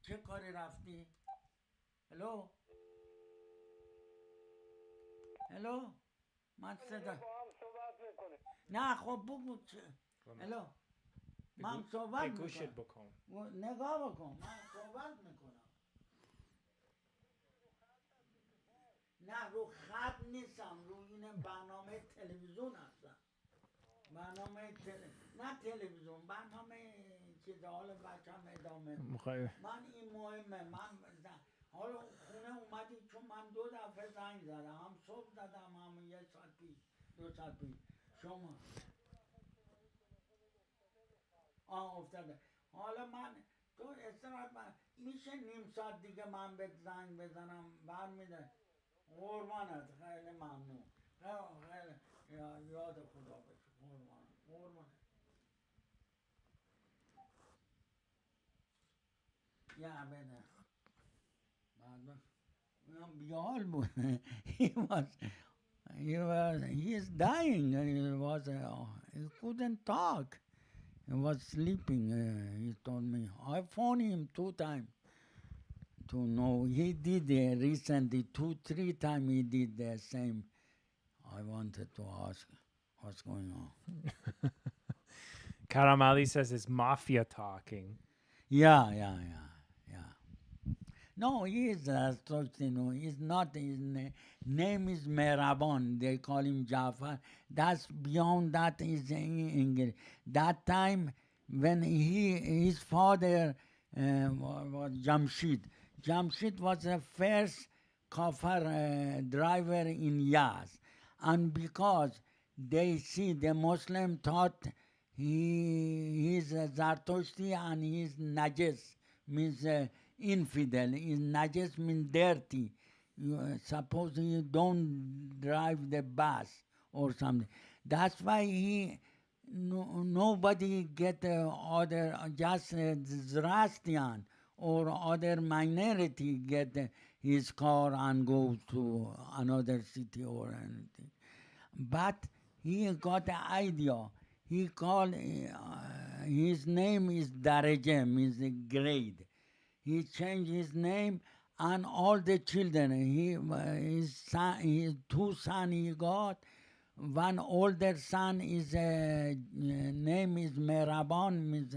چه کاری رفتی هلو من صدا نه خب بگو هلو من صحبت میکنم نگاه بکن من صحبت میکنم نه رو خط نیستم رو این برنامه تلویزیون هستم برنامه نه تلویزیون برنامه چیز حال بچم ادامه من این مهمه من حالا خونه اومدی چون من 2 دفعه زنگ زدم هم صبح زدم هم 1 ساعت پیش 2 ساعت پیش شما افتاده حالا من تو استراحت میشه نیم ساعت دیگه من به زنگ بزنم برمیده قربانت خیلی ممنون خیلی یاد خدا بشه قربانت یا بده بیال بود he is dying he couldn't talk he was sleeping he told me I phoned him 2 times to know he did recently 2-3 times he did the same I wanted to ask what's going on Karam Ali says it's mafia talking. yeah no, he is he's not. His name is Mehraban. They call him Jafar. That's beyond that is English. That time when his father was Jamshid. Jamshid was the first kafir driver in Yaz. And because they see the Muslim thought he is Zartoshti and he is Najas, means infidel. Is Najas means dirty. Suppose you don't drive the bus or something. That's why he no, nobody get other just Zoroastrian or other minority get his car and go to another city or anything. But he got the idea. He called his name is Daraja, means the grade. He changed his name and all the children. His son, his two son he got. One older son is name is Meraban, means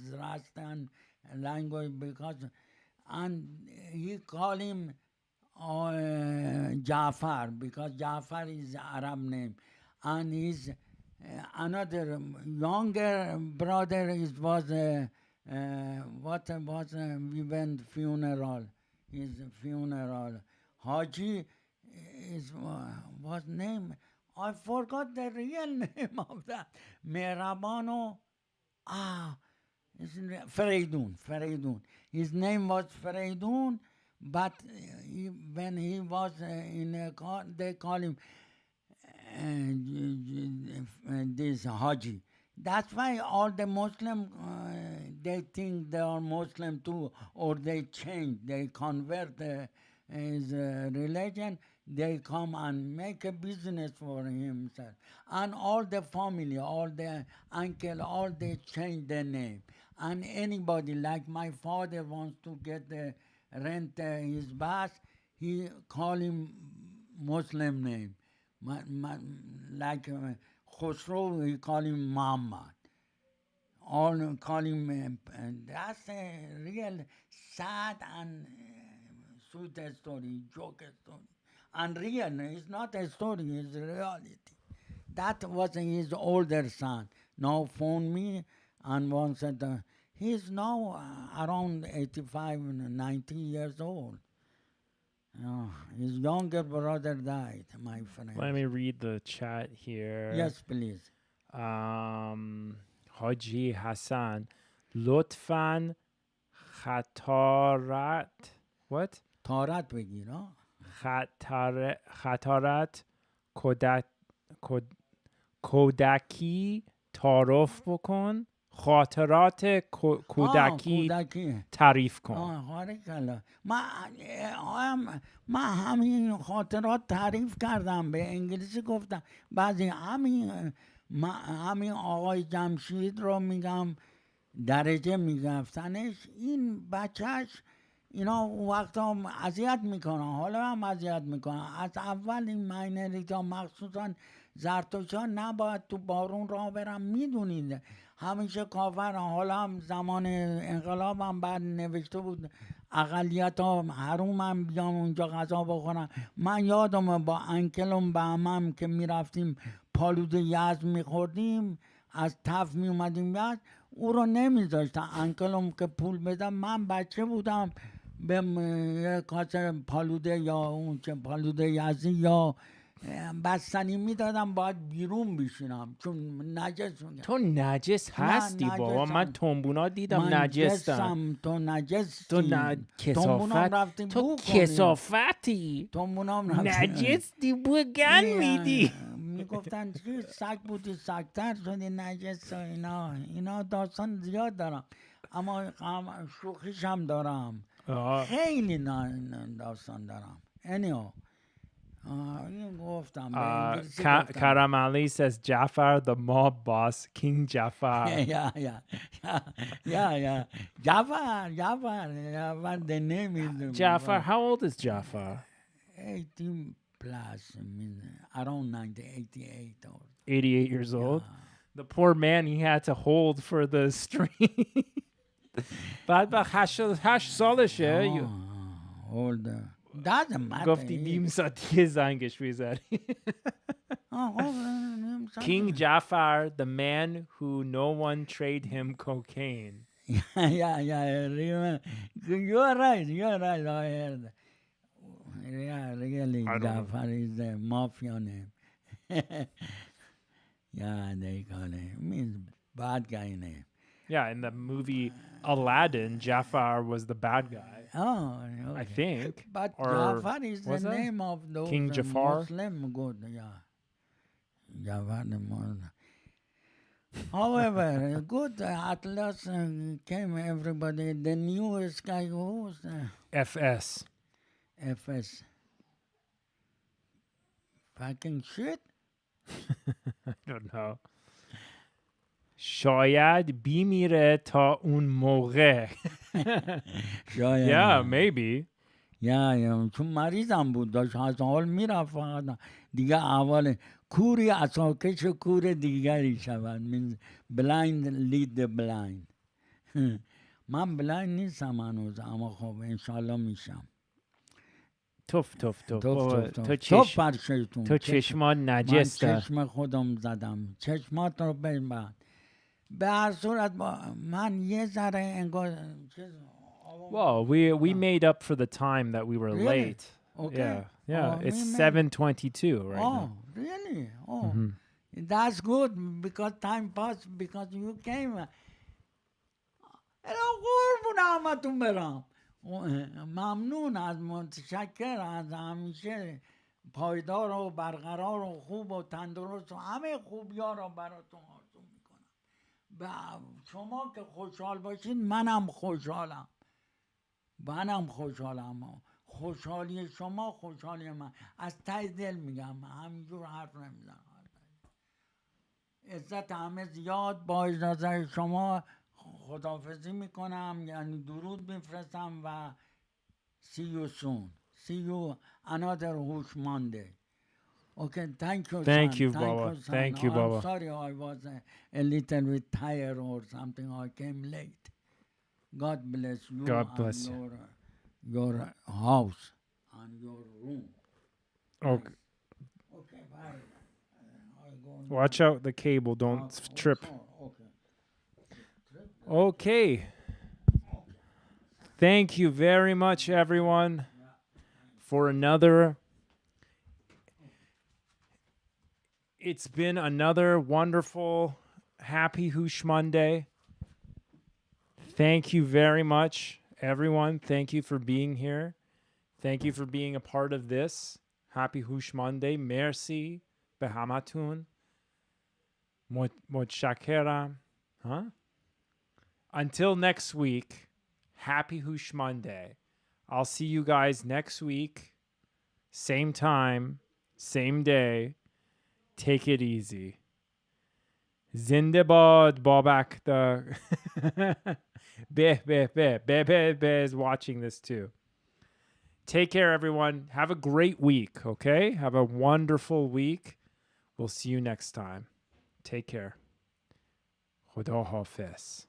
Zoroastrian language because, and he call him Jafar because Jafar is Arab name, and his another younger brother is was what was we went funeral, his funeral. Haji is was name. I forgot the real name of that. Merabano. Ah, Fereidun. Fereidun. His name was Fereidun, but when he was in a car, they call him this Haji. That's why all the Muslim they think they are Muslim too, or they change, they convert his religion. They come and make a business for himself, and all the family, all the uncle, all they change their name. And anybody like my father wants to get the rent his bus, he call him Muslim name. Like Khosrow, we call him Muhammad. All call him, that's a real sad and sweet story, joke story. And real, it's not a story, it's reality. That was his older son. Now phone me and once said, he's now around 85, 90 years old. Oh, his younger brother died, my friend. Let me read the chat here. Yes, please. Haji Hassan, لطفاً خطارت what? تارت بگیر ها. خطارت کودکی تعارف بکن خاطرات کودکی کودکی تعریف کن. کلا من همین خاطرات تعریف کردم، به انگلیسی گفتم. بعضی همین آقای جمشید رو میگم، درجه میگفتنش، این بچهش اینا وقتا اذیت میکنن، حالا هم اذیت میکنن. از اول این ماینریتا مخصوصا زرتشتی‌ها نباید تو بارون راه برن، میدونید همیشه کافرن. حالا هم زمان انقلاب هم بعد نوشته بود اقلیت ها حروم هم بیان اونجا غذا بخورن. من یادمه با انکلم به عمم که میرفتیم پالود یزد میخوردیم، از تف میومدیم یزد، او رو نمیذاشتن انکلم که پول بدم. من بچه بودم، به یه کاسه پالوده یا اون چه پالوده یزدی یا بستنی میدادم، باید بیرون بشینم چون نجس میگم. تو نجس هستی بابا، من تنبونا دیدم من نجستم. تو نجس، تو کسافت، تو کسافتی، تنبونام نجستی، بو گن میدی. میگفتن چی سگ بودی سگتر شدی، نجس و اینا داستان زیاد دارم، اما شوخیش هم دارم. خیلی داستان دارم. anyhow Karam Ali says Jafar, the mob boss, King Jafar. Yeah. Jafar, the name is Jafar. How old is Jafar? 18 plus, around 88 or 88 years old. The poor man, he had to hold for the string. بعد با 8 سالشه. older. Doesn't matter. گفتی نیم ساعتی زنگش میزنی. King Jafar, the man who no one trade him cocaine. Yeah. You're right. I heard. Yeah, really, Jafar is the mafia name. Yeah, they call it. Means bad guy name. Yeah, in the movie Aladdin, Jafar was the bad guy. Oh, okay. I think. But Jafar is the name of those King Jafar? Muslim good, yeah. Jafar the Muslim. However, good. At last came everybody. The newest guy who was FS. FS. Fucking shit. I don't know. شاید بیمیره تا اون موقع. Yeah, شاید. maybe. یا چون مریضم بود داشت از حال میرفت فقط دیگه اول کوری اساکش کور دیگری شود means blind lead the blind من بلایند نیستم هنوز اما خب انشالله میشم توف بابا، تو فرشتون تو چشمات من نجس دار. چشم خودم زدم چشمات رو بعد به هر صورت من یه ذره انگار Well, we made up for the time that we were Really? late. Okay. Yeah. Oh, It's we made- 7:22 right now. Oh, really? Oh, that's good because time passed because you came. قربون همتون برم ممنون از متشکر از همیشه پایدار و برقرار و خوب و تندرست و همه خوبی ها را براتون آرزو میکنم شما که خوشحال باشید منم خوشحالم خوشحالی شما خوشحالی من از ته دل میگم همینجور حرف نمیزنم عزت همه زیاد با اجازه شما خداحافظی میکنم یعنی درود میفرستم و see you soon see you another Houshmonday. Okay, thank you, Thank son. you, Thank Baba. you, son. Thank you, I'm Baba. sorry I was a little bit tired or something. I came late. God bless you God and bless you. your house and your room. Okay. Okay, bye. I go Watch out the cable, don't trip. Okay. Okay. Thank you very much, everyone, for another. It's been another wonderful, happy Houshmonday. Thank you very much, everyone. Thank you for being here. Thank you for being a part of this. Happy Houshmonday. Merci. Behamatun. Motshakera. Huh? Until next week, happy Houshmonday. I'll see you guys next week. Same time, same day. Take it easy. Zindabad Babak the Beh is watching this too. Take care, everyone. Have a great week, okay? Have a wonderful week. We'll see you next time. Take care. Khuda Hafiz.